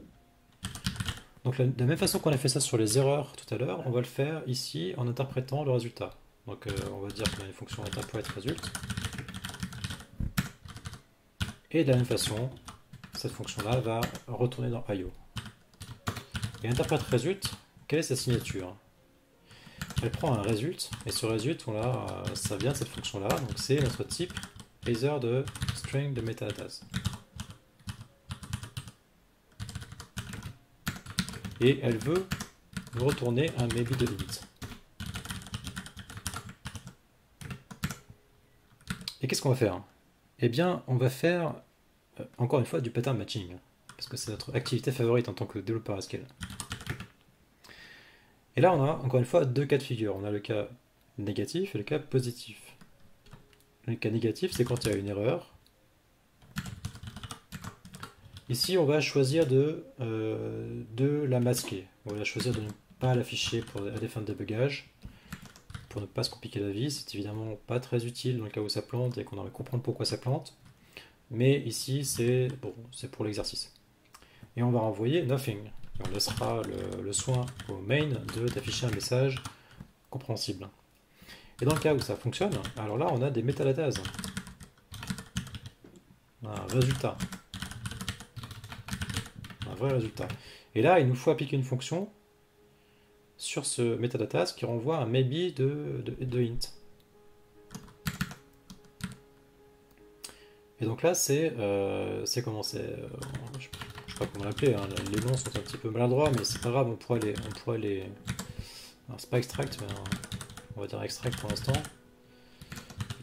Donc de la même façon qu'on a fait ça sur les erreurs tout à l'heure, on va le faire ici en interprétant le résultat. Donc on va dire qu'on a une fonction interpret result. Et de la même façon, cette fonction là va retourner dans IO. Et interpret result, quelle est sa signature? Elle prend un result, et ce result, ça vient de cette fonction-là, donc c'est notre type laser de string de metadatas. Et elle veut nous retourner un maybe de limite. Et qu'est-ce qu'on va faire? Eh bien, on va faire, encore une fois, du pattern matching, parce que c'est notre activité favorite en tant que développeur SQL. Et là, on a encore une fois deux cas de figure. On a le cas négatif et le cas positif. Le cas négatif, c'est quand il y a une erreur. Ici, on va choisir de la masquer. On va choisir de ne pas l'afficher à des fins de débugage, pour ne pas se compliquer la vie. C'est évidemment pas très utile dans le cas où ça plante et qu'on aimerait comprendre pourquoi ça plante. Mais ici, c'est pour l'exercice. Et on va renvoyer nothing. On laissera le soin au main d'afficher un message compréhensible. Et dans le cas où ça fonctionne, alors là on a des metadatas, un résultat, un vrai résultat. Et là il nous faut appliquer une fonction sur ce metadatas qui renvoie un maybe de int. Et donc là c'est comment je sais pas comment l'appeler, hein, les noms sont un petit peu maladroits mais c'est pas grave, on pourrait les alors c'est pas extract mais on va dire extract pour l'instant.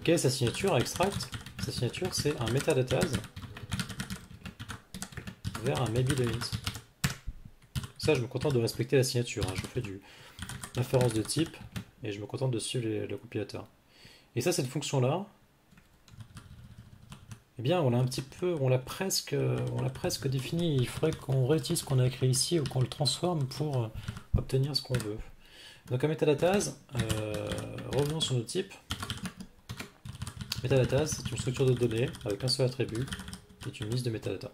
Quelle est sa signature à extract? Sa signature c'est un metadatas vers un maybe de int. Ça je me contente de respecter la signature, hein. Je fais du référence de type et je me contente de suivre le compilateur. Et ça, cette fonction là, eh bien on l'a un petit peu, on l'a presque défini. Il faudrait qu'on réutilise ce qu'on a écrit ici ou qu'on le transforme pour obtenir ce qu'on veut. Donc un metadatas, revenons sur nos types. Metadatas, c'est une structure de données avec un seul attribut et une liste de metadata.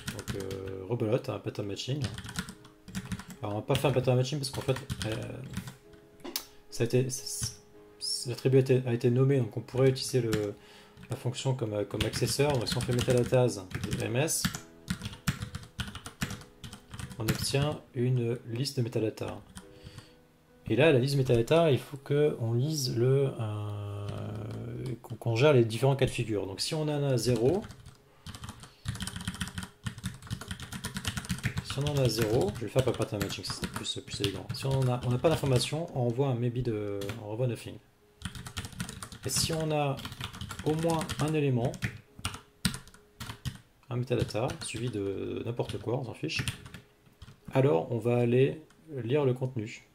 Donc rebelote, un pattern matching. Alors on va pas faire un pattern matching parce qu'en fait l'attribut a été nommé, donc on pourrait utiliser la fonction comme accesseur. Donc si on fait metadatas de ms, on obtient une liste de metadata. Et là, la liste de metadata, il faut qu'on lise qu'on gère les différents cas de figure. Donc si on en a 0, je vais le faire par pattern matching, ça sera plus élégant. Si on n'a pas d'information, on envoie un maybe on renvoie nothing. Et si on a au moins un élément, un metadata, suivi de n'importe quoi, on s'en fiche, alors on va aller lire le contenu.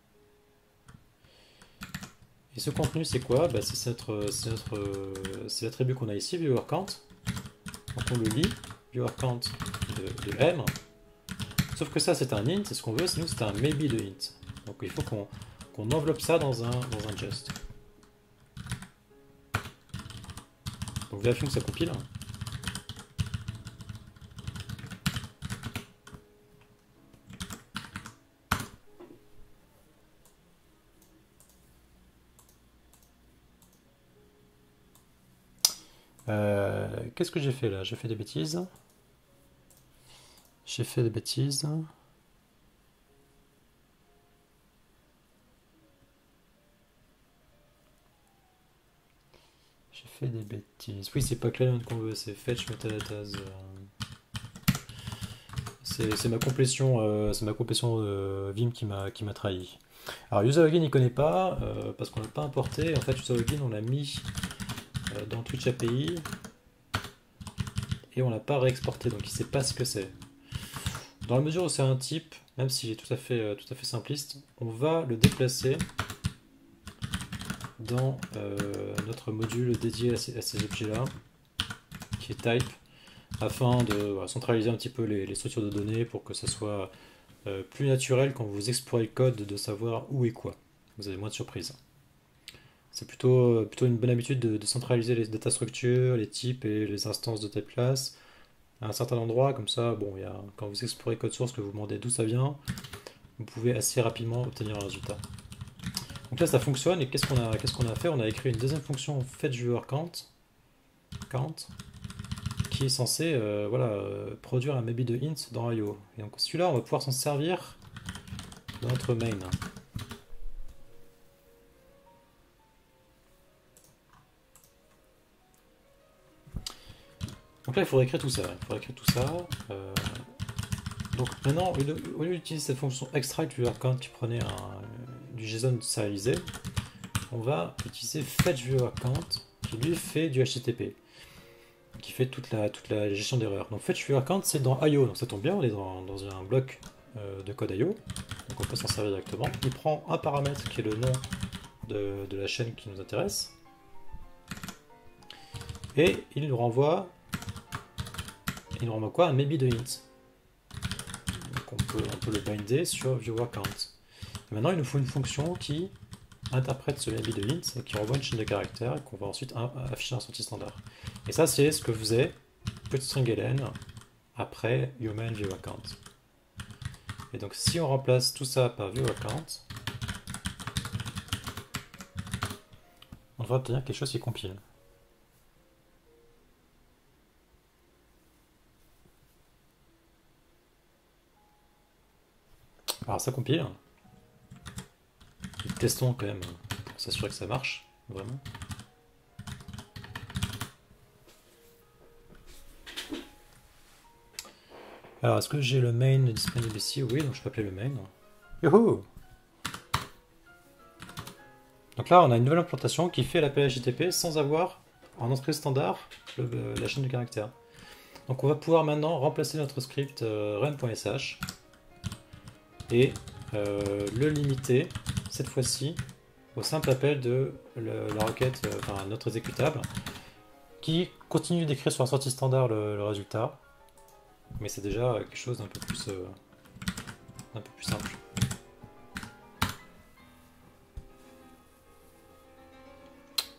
Et ce contenu c'est quoi? Bah, c'est l'attribut qu'on a ici, viewerCount. Donc on le lit, viewerCount de m. Sauf que ça c'est un int, c'est ce qu'on veut, sinon c'est un maybe de int. Donc il faut qu'on enveloppe ça dans un just. Donc vérifions que ça compile. Qu'est-ce que j'ai fait là? J'ai fait des bêtises. J'ai fait des bêtises. Oui, c'est pas client qu'on veut, c'est fetch metadatas. C'est ma complétion, Vim qui m'a trahi. Alors userlogin il connaît pas parce qu'on l'a pas importé. En fait userlogin on l'a mis dans Twitch API et on l'a pas réexporté, donc il sait pas ce que c'est. Dans la mesure où c'est un type, même s'il est tout à fait simpliste, on va le déplacer dans notre module dédié à ces objets-là, qui est type, afin de centraliser un petit peu les structures de données pour que ça soit plus naturel quand vous explorez le code de savoir où est quoi. Vous avez moins de surprises. C'est plutôt une bonne habitude de centraliser les data structures, les types et les instances de type class à un certain endroit, comme ça, bon, quand vous explorez code source, que vous demandez d'où ça vient, vous pouvez assez rapidement obtenir un résultat. Donc là ça fonctionne, et qu'est-ce qu'on a fait? On a écrit une deuxième fonction fetchViewerCount qui est censé produire un maybe de int dans IO. Et donc celui-là on va pouvoir s'en servir dans notre main. Donc là il faudrait écrire tout ça. Donc maintenant, au lieu d'utiliser cette fonction extract_viewerCount qui prenait du JSON sérialisé, on va utiliser fetchViewerCount qui lui fait du HTTP, qui fait toute la gestion d'erreurs. Donc fetchViewerCount c'est dans IO, donc ça tombe bien, on est dans un bloc de code IO, donc on peut s'en servir directement. Il prend un paramètre qui est le nom de la chaîne qui nous intéresse, et il nous renvoie quoi? Un maybe de int. Donc on peut le binder sur viewerCount. Et maintenant il nous faut une fonction qui interprète ce maybe de int et qui renvoie une chaîne de caractères et qu'on va ensuite afficher un sortie standard. Et ça c'est ce que faisait putString ln après human viewerCount. Et donc si on remplace tout ça par viewerCount, va obtenir quelque chose qui compile. Alors ça compile. Testons quand même pour s'assurer que ça marche, vraiment. Alors, est-ce que j'ai le main disponible ici? Oui, donc je peux appeler le main. Youhou! Donc là, on a une nouvelle implantation qui fait l'appel HTTP sans avoir en entrée standard la chaîne de caractères. Donc on va pouvoir maintenant remplacer notre script run.sh et le limiter cette fois-ci au simple appel de la requête, enfin notre exécutable, qui continue d'écrire sur la sortie standard le résultat, mais c'est déjà quelque chose d'un peu plus simple.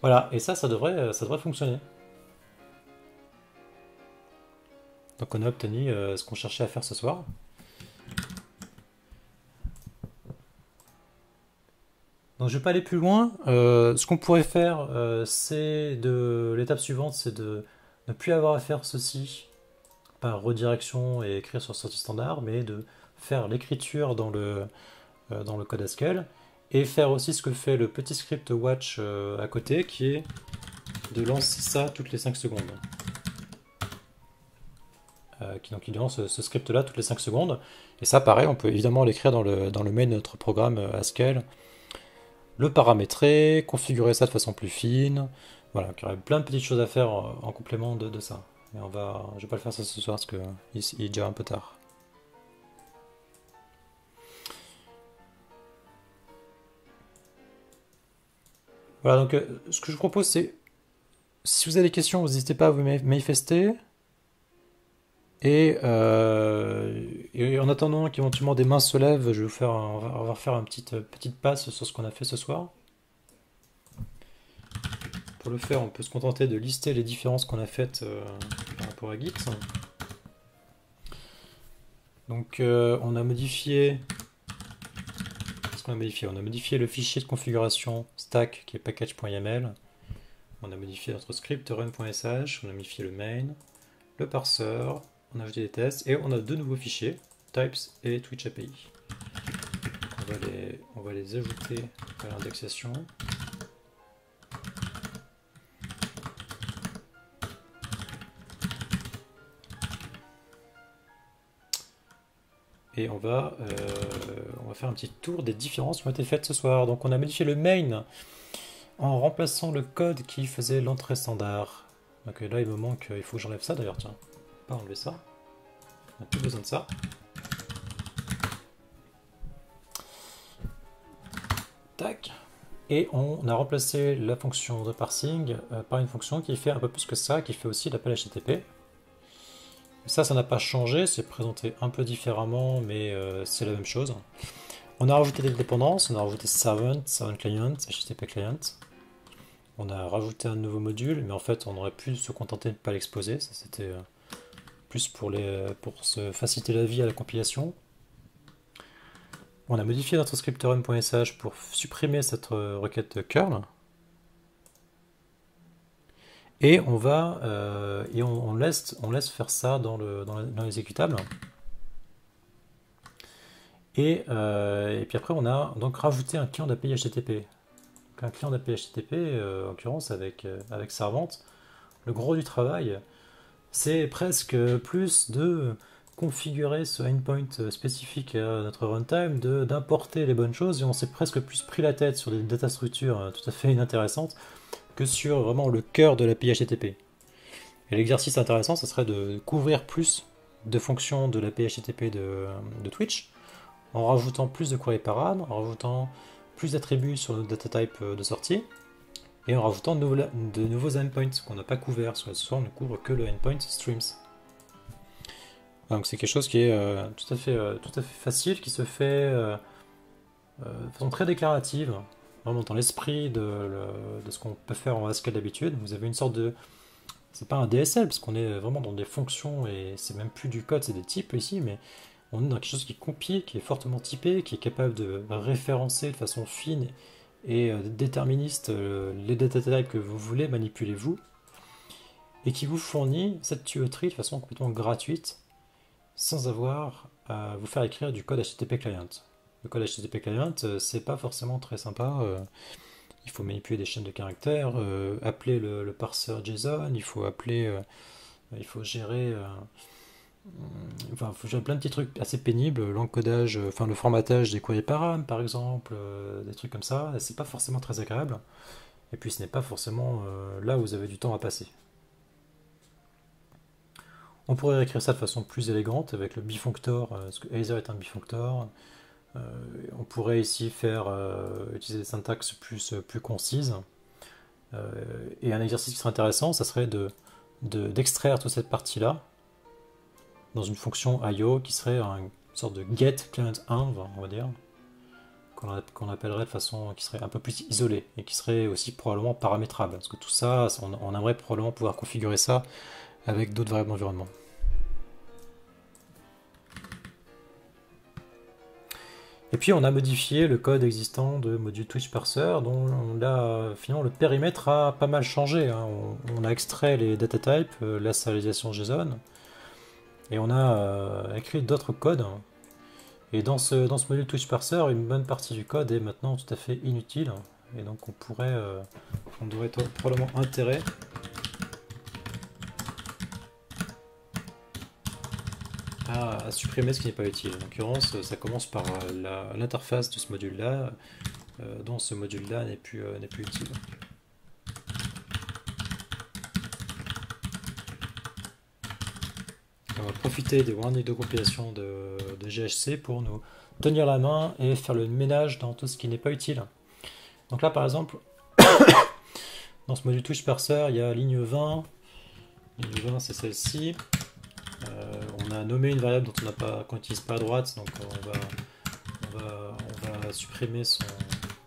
Voilà, et ça devrait fonctionner. Donc on a obtenu ce qu'on cherchait à faire ce soir. Donc je ne vais pas aller plus loin. Ce qu'on pourrait faire, l'étape suivante, c'est de ne plus avoir à faire ceci par redirection et écrire sur sortie standard, mais de faire l'écriture dans le code Haskell et faire aussi ce que fait le petit script watch à côté, qui est de lancer ça toutes les 5 secondes. Donc il lance ce script là toutes les 5 secondes, et ça pareil, on peut évidemment l'écrire dans le main de notre programme Haskell, le paramétrer, configurer ça de façon plus fine. Voilà, il y aurait plein de petites choses à faire en complément de ça. Mais je vais pas le faire ça ce soir parce qu'il est déjà un peu tard. Voilà, donc ce que je vous propose, c'est, si vous avez des questions, n'hésitez pas à vous manifester. Et en attendant qu'éventuellement des mains se lèvent, on va faire une petite passe sur ce qu'on a fait ce soir. Pour le faire, on peut se contenter de lister les différences qu'on a faites par rapport à Git. Donc on a modifié... Qu'est-ce qu'on a modifié? On a modifié le fichier de configuration stack qui est package.yml. On a modifié notre script run.sh, on a modifié le main, le parseur, on a ajouté des tests et on a deux nouveaux fichiers, types et Twitch API. On va les ajouter à l'indexation. Et on va faire un petit tour des différences qui ont été faites ce soir. Donc on a modifié le main en remplaçant le code qui faisait l'entrée standard. Donc là il me manque, il faut que j'enlève ça d'ailleurs, tiens. Pas enlever ça. On n'a plus besoin de ça. Tac. Et on a remplacé la fonction de parsing par une fonction qui fait un peu plus que ça, qui fait aussi l'appel HTTP. Ça n'a pas changé, c'est présenté un peu différemment, mais c'est la même chose. On a rajouté des dépendances, on a rajouté servant client, HTTP client. On a rajouté un nouveau module, mais en fait on aurait pu se contenter de ne pas l'exposer, ça c'était plus pour se faciliter la vie à la compilation. On a modifié notre script run.sh pour supprimer cette requête curl. Et on laisse faire ça dans l'exécutable. Et puis après, on a donc rajouté un client d'API HTTP. Donc un client d'API HTTP, en l'occurrence avec Servant. Le gros du travail, c'est presque plus de configurer ce endpoint spécifique à notre runtime, d'importer les bonnes choses, et on s'est presque plus pris la tête sur des data structures tout à fait inintéressantes que sur vraiment le cœur de l'API HTTP. Et l'exercice intéressant, ce serait de couvrir plus de fonctions de l'API HTTP de Twitch, en rajoutant plus de query params, en rajoutant plus d'attributs sur notre data type de sortie, et en rajoutant de nouveaux endpoints qu'on n'a pas couverts. Ce soir, on ne couvre que le endpoint streams. Donc c'est quelque chose qui est tout à fait facile, qui se fait de façon très déclarative, vraiment dans l'esprit de ce qu'on peut faire en Haskell d'habitude. Vous avez une sorte de... C'est pas un DSL, parce qu'on est vraiment dans des fonctions, et c'est même plus du code, c'est des types ici, mais on est dans quelque chose qui compile, qui est fortement typé, qui est capable de référencer de façon fine et déterministe les data types que vous voulez manipuler vous, et qui vous fournit cette tuyauterie de façon complètement gratuite, sans avoir à vous faire écrire du code HTTP client. Le code HTTP client, c'est pas forcément très sympa. Il faut manipuler des chaînes de caractères, appeler le parseur JSON, il faut gérer, enfin, faut gérer plein de petits trucs assez pénibles, l'encodage, enfin le formatage des queries param par exemple, des trucs comme ça. C'est pas forcément très agréable. Et puis ce n'est pas forcément là où vous avez du temps à passer. On pourrait écrire ça de façon plus élégante avec le bifunctor, parce que Aether est un bifunctor. Euh, on pourrait ici utiliser des syntaxes plus concises. Euh, et un exercice qui serait intéressant, ça serait d'extraire toute cette partie-là dans une fonction IO qui serait une sorte de get client env, on va dire, qu'on appellerait de façon qui serait un peu plus isolée et qui serait aussi probablement paramétrable. Parce que tout ça, on aimerait probablement pouvoir configurer ça avec d'autres variables d'environnement. Et puis on a modifié le code existant de module Twitch Parser, dont là, finalement le périmètre a pas mal changé, hein. On a extrait les data types, la serialisation JSON, et on a écrit d'autres codes. Et dans ce module Twitch Parser, une bonne partie du code est maintenant tout à fait inutile, et donc on devrait probablement intérêt à supprimer ce qui n'est pas utile. En l'occurrence, ça commence par l'interface de ce module-là, dont ce module-là n'est plus utile. On va profiter des warnings de compilation de GHC pour nous tenir la main et faire le ménage dans tout ce qui n'est pas utile. Donc là, par exemple, dans ce module Twitch Parser, il y a ligne 20. Ligne 20, c'est celle-ci. On a nommé une variable qu'on n'utilise pas à droite, donc on va supprimer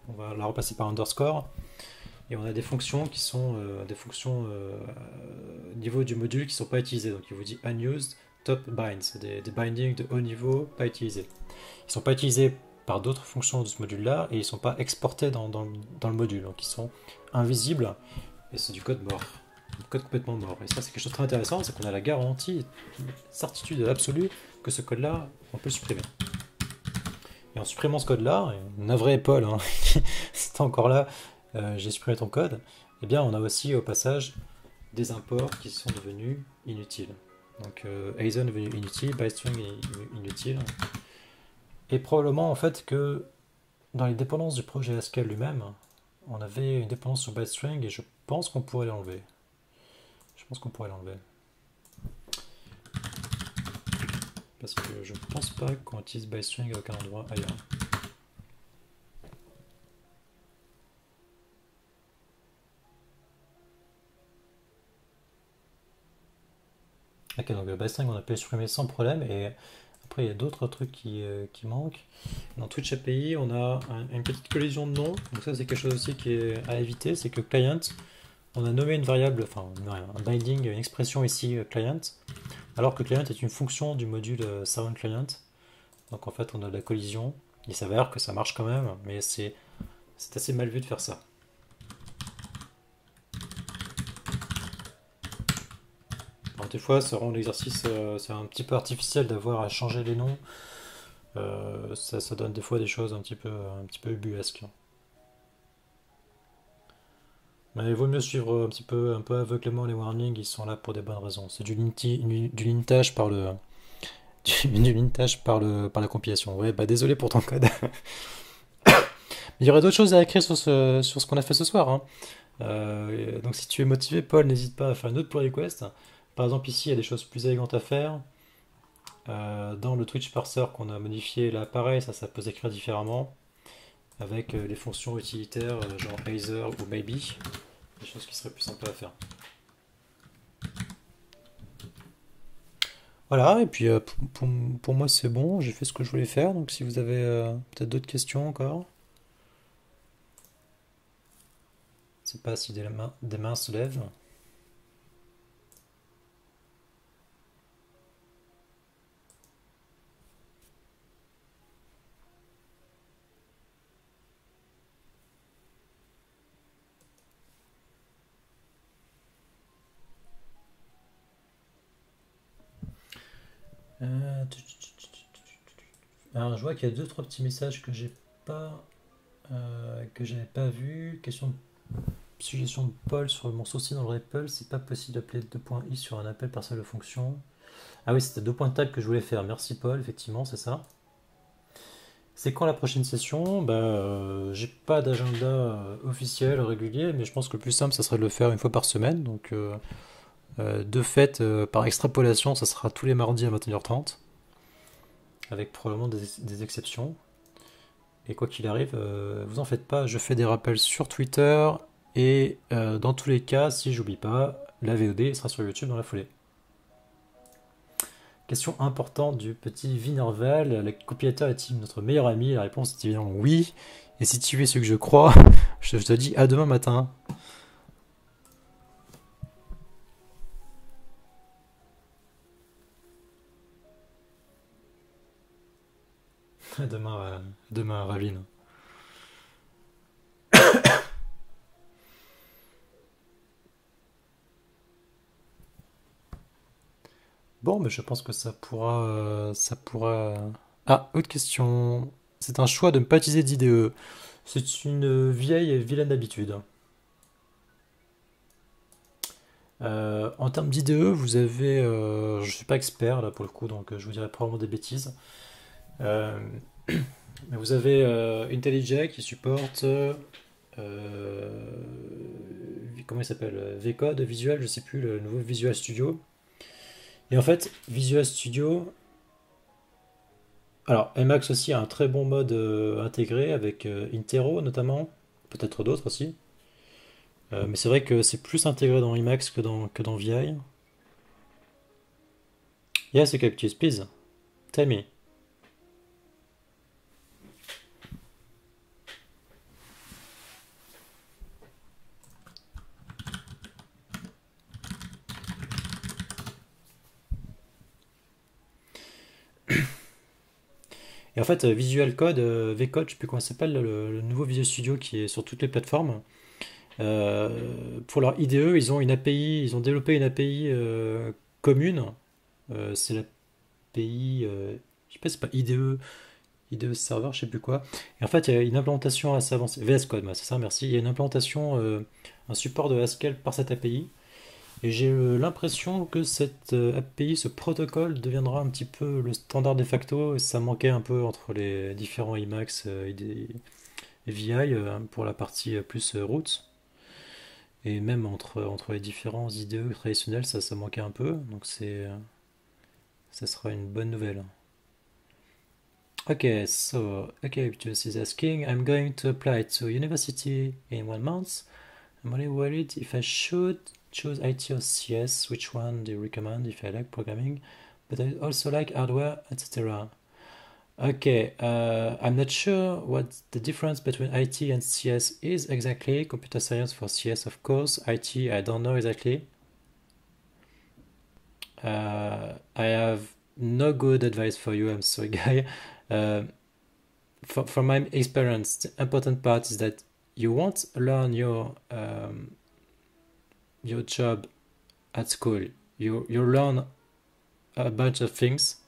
on va la repasser par underscore. Et on a des fonctions qui sont des fonctions au niveau du module qui ne sont pas utilisées. Donc il vous dit unused top binds, c'est des bindings de haut niveau pas utilisés. Ils ne sont pas utilisés par d'autres fonctions de ce module-là et ils ne sont pas exportés dans le module. Donc ils sont invisibles et c'est du code mort. Du code complètement mort. Et ça c'est quelque chose de très intéressant, c'est qu'on a la garantie, la certitude absolue que ce code-là, on peut le supprimer. Et en supprimant ce code-là, navré Paul, hein, c'est encore là, j'ai supprimé ton code, eh bien on a aussi au passage des imports qui sont devenus inutiles. Donc ASON est devenu inutile, ByString est inutile. Et probablement en fait que dans les dépendances du projet Haskell lui-même, on avait une dépendance sur ByString et je pense qu'on pourrait l'enlever. Parce que je pense pas qu'on utilise ByString à aucun endroit ailleurs. Ok, donc ByString on a pu le supprimer sans problème et après il y a d'autres trucs qui manquent. Dans Twitch API on a une petite collision de noms, donc ça c'est quelque chose aussi qui est à éviter, c'est que client, on a nommé une variable, enfin un binding, une expression ici client, alors que client est une fonction du module sound client. Donc en fait on a de la collision, il s'avère que ça marche quand même, mais c'est assez mal vu de faire ça. Alors, des fois ça rend l'exercice, c'est un petit peu artificiel d'avoir à changer les noms, ça donne des fois des choses un petit peu ubuesques. Mais il vaut mieux suivre un peu aveuglément les warnings, ils sont là pour des bonnes raisons. C'est du lintage par du lintage par la compilation. Ouais, bah désolé pour ton code. Il y aurait d'autres choses à écrire sur ce qu'on a fait ce soir, hein. Donc si tu es motivé, Paul, n'hésite pas à faire une autre pull request. Par exemple, ici, il y a des choses plus élégantes à faire. Dans le Twitch parser qu'on a modifié là, pareil, ça peut s'écrire différemment. Avec les fonctions utilitaires genre either ou maybe. Des choses qui seraient plus sympas à faire. Voilà, et puis pour moi c'est bon, j'ai fait ce que je voulais faire, donc si vous avez peut-être d'autres questions encore, je sais pas si des mains se lèvent. Alors, je vois qu'il y a deux, trois petits messages pas, que j'avais pas vus. Suggestion de Paul sur mon souci dans le REPL, c'est pas possible d'appeler 2.i sur un appel par seule de fonction. Ah oui, c'était 2.tag que je voulais faire. Merci Paul, effectivement, c'est ça. C'est quand la prochaine session? Bah, j'ai pas d'agenda officiel régulier, mais je pense que le plus simple, ça serait de le faire une fois par semaine. Donc, de fait, par extrapolation, ça sera tous les mardis à 21h30, avec probablement des exceptions. Et quoi qu'il arrive, vous en faites pas, je fais des rappels sur Twitter, et dans tous les cas, si j'oublie pas, la VOD sera sur YouTube dans la foulée. Question importante du petit Vinerval, le copiateur est-il notre meilleur ami? La réponse est évidemment oui. Et si tu es ce que je crois, je te dis à demain matin. À demain, Raveline. Bon, mais je pense que ça pourra. Ah, autre question. C'est un choix de ne pas utiliser d'IDE. C'est une vieille et vilaine habitude. En termes d'IDE, vous avez. Je suis pas expert là pour le coup, donc je vous dirais probablement des bêtises. Euh, mais vous avez IntelliJ qui supporte. Comment il s'appelle? VCode, Visual, je sais plus, le nouveau Visual Studio. Et en fait, Visual Studio. Alors, Emacs aussi a un très bon mode intégré avec Intero notamment, peut-être d'autres aussi. Mais c'est vrai que c'est plus intégré dans Emacs que dans VI. Yes, Cactus, please. Tell me. Et en fait, Visual Code, VCode, je sais plus comment ça s'appelle, le nouveau Visual Studio qui est sur toutes les plateformes. Pour leur IDE, ils ont une API, ils ont développé une API commune. C'est l'API, je sais pas, c'est pas IDE serveur, je sais plus quoi. Et en fait, il y a une implémentation assez avancée. VS Code, c'est ça, merci. Il y a une implémentation, un support de Haskell par cette API. Et j'ai l'impression que cette API, ce protocole, deviendra un petit peu le standard de facto. Et ça manquait un peu entre les différents Emacs et VI pour la partie plus roots. Et même entre les différents IDE traditionnels, ça manquait un peu. Donc ça sera une bonne nouvelle. Okay, so just is asking, I'm going to apply to university in 1 month. I'm only worried if I should choose IT or CS. Which one do you recommend if I like programming, but I also like hardware, etc. Okay, I'm not sure what the difference between IT and CS is exactly. Computer science for CS, of course. IT, I don't know exactly. I have no good advice for you. I'm sorry, guy. Uh, from my experience, the important part is that you won't learn your job at school. You learn a bunch of things,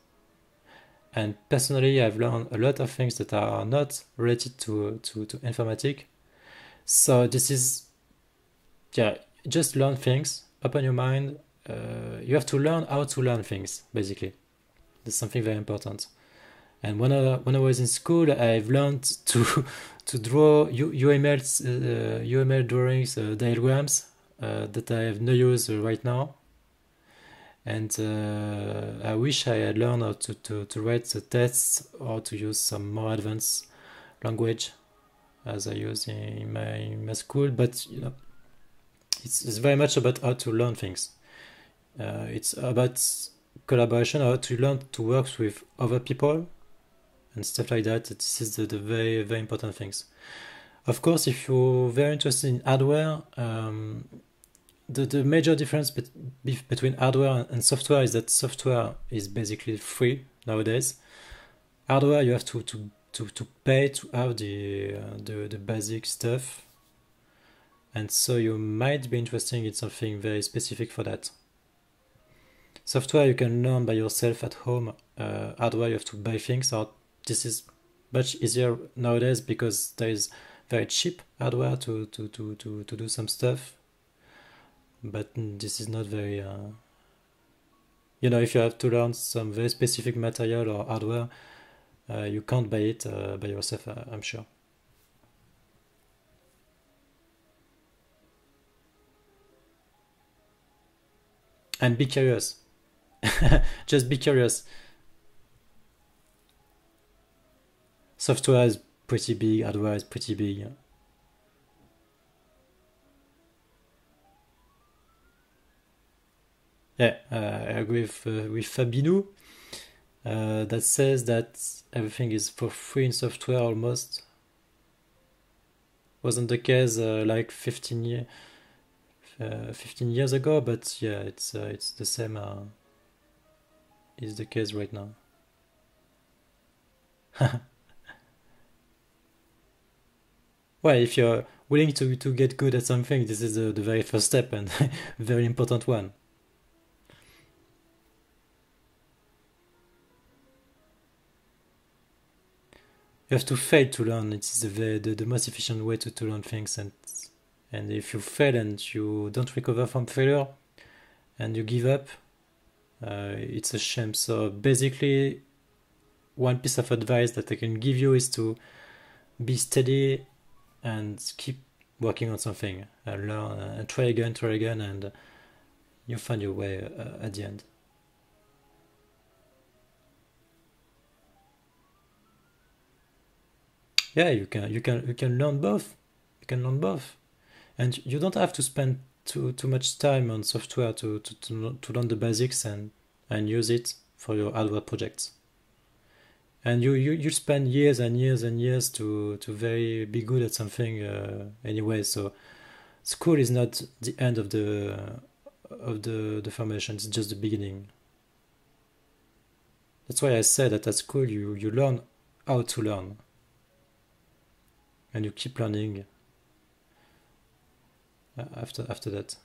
and personally, I've learned a lot of things that are not related to informatic. So this is, yeah, just learn things, open your mind. You have to learn how to learn things, basically. That's something very important. And when I was in school, I've learned to draw UML drawings, diagrams that I have no use right now. And I wish I had learned how to write the tests or to use some more advanced language as I use in my school. But it's very much about how to learn things. It's about collaboration, how to learn to work with other people and stuff like that. This is the very, very important things. Of course, if you're very interested in hardware, the major difference between hardware and software is that software is basically free nowadays. Hardware, you have to pay to have the basic stuff, and so you might be interested in something very specific for that. Software you can learn by yourself at home. Hardware you have to buy things. Or this is much easier nowadays because there is very cheap hardware to do some stuff. But this is not very. If you have to learn some very specific material or hardware, you can't buy it by yourself, I'm sure. And be curious. Just be curious. Software is pretty big, hardware is pretty big. Yeah, I agree with Fabinou that says that everything is for free in software almost. Wasn't the case like 15 years ago, but yeah, it's the same is the case right now. Well, if you're willing to get good at something, this is the very first step and very important one. You have to fail to learn. It's the most efficient way to learn things. And if you fail and you don't recover from failure and you give up, it's a shame. So basically, one piece of advice that I can give you is to be steady and keep working on something and learn and try again, and you find your way at the end. Yeah, you can learn both. You can learn both, and you don't have to spend too much time on software to learn the basics and use it for your hardware projects. And you spend years and years and years to very be good at something anyway. So school is not the end of the formation. It's just the beginning. That's why I said that at school you learn how to learn and you keep learning after that.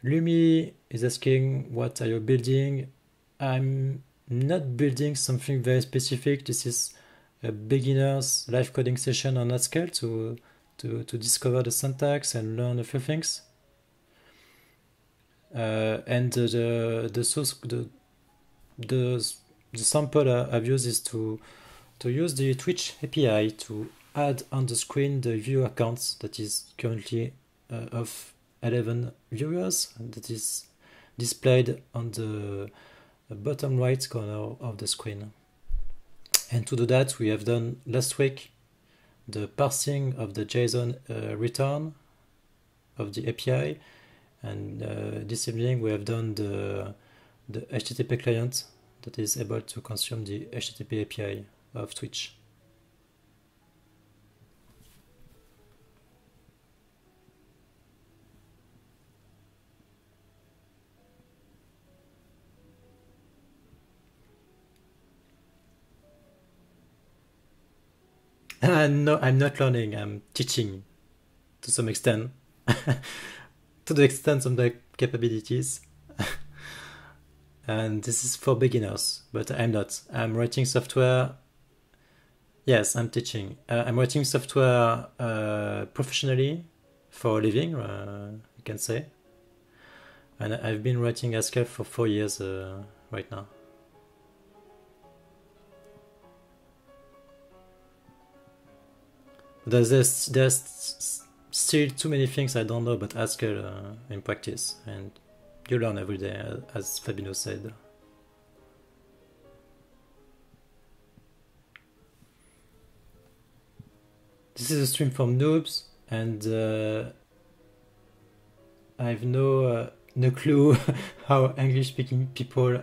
Lumi is asking, what are you building? I'm not building something very specific. This is a beginner's live coding session on Haskell to discover the syntax and learn a few things. And the source the sample I've used is to use the Twitch API to add on the screen the viewer counts that is currently of 11 viewers, and that is displayed on the bottom right corner of the screen. And to do that, we have done last week the parsing of the JSON return of the API, and this evening we have done the HTTP client that is able to consume the HTTP API of Twitch. No, I'm not learning, I'm teaching to some extent, to the extent of the capabilities. And this is for beginners, but I'm not. I'm writing software. Yes, I'm teaching. I'm writing software professionally for a living, you can say. And I've been writing Haskell for 4 years right now. There's still too many things I don't know about Haskell in practice, and you learn every day, as Fabino said. This is a stream from noobs, and I have no clue how English-speaking people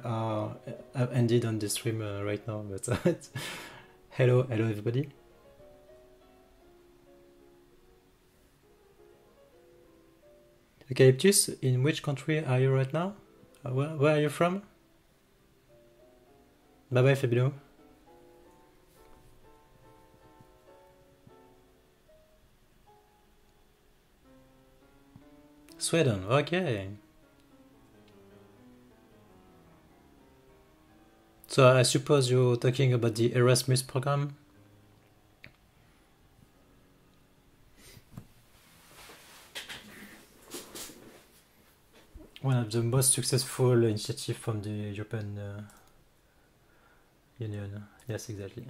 have ended on this stream right now. But hello everybody. Eucalyptus, in which country are you right now? Where are you from? Bye bye, Fabio. Sweden, okay. So I suppose you're talking about the Erasmus program? One of the most successful initiatives from the European Union. Yes, exactly.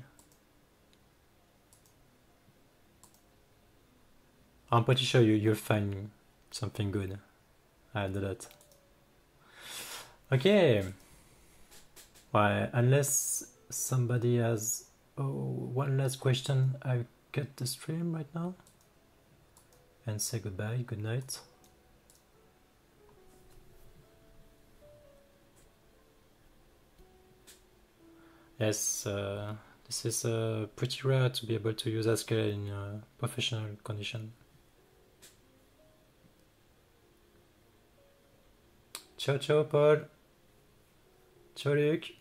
I'm pretty sure you'll find something good. I know that. Okay. Well, unless somebody has one last question, I cut the stream right now and say goodbye, good night. Yes, this is pretty rare to be able to use Haskell in professional condition. Ciao, ciao, Paul. Ciao, Luc.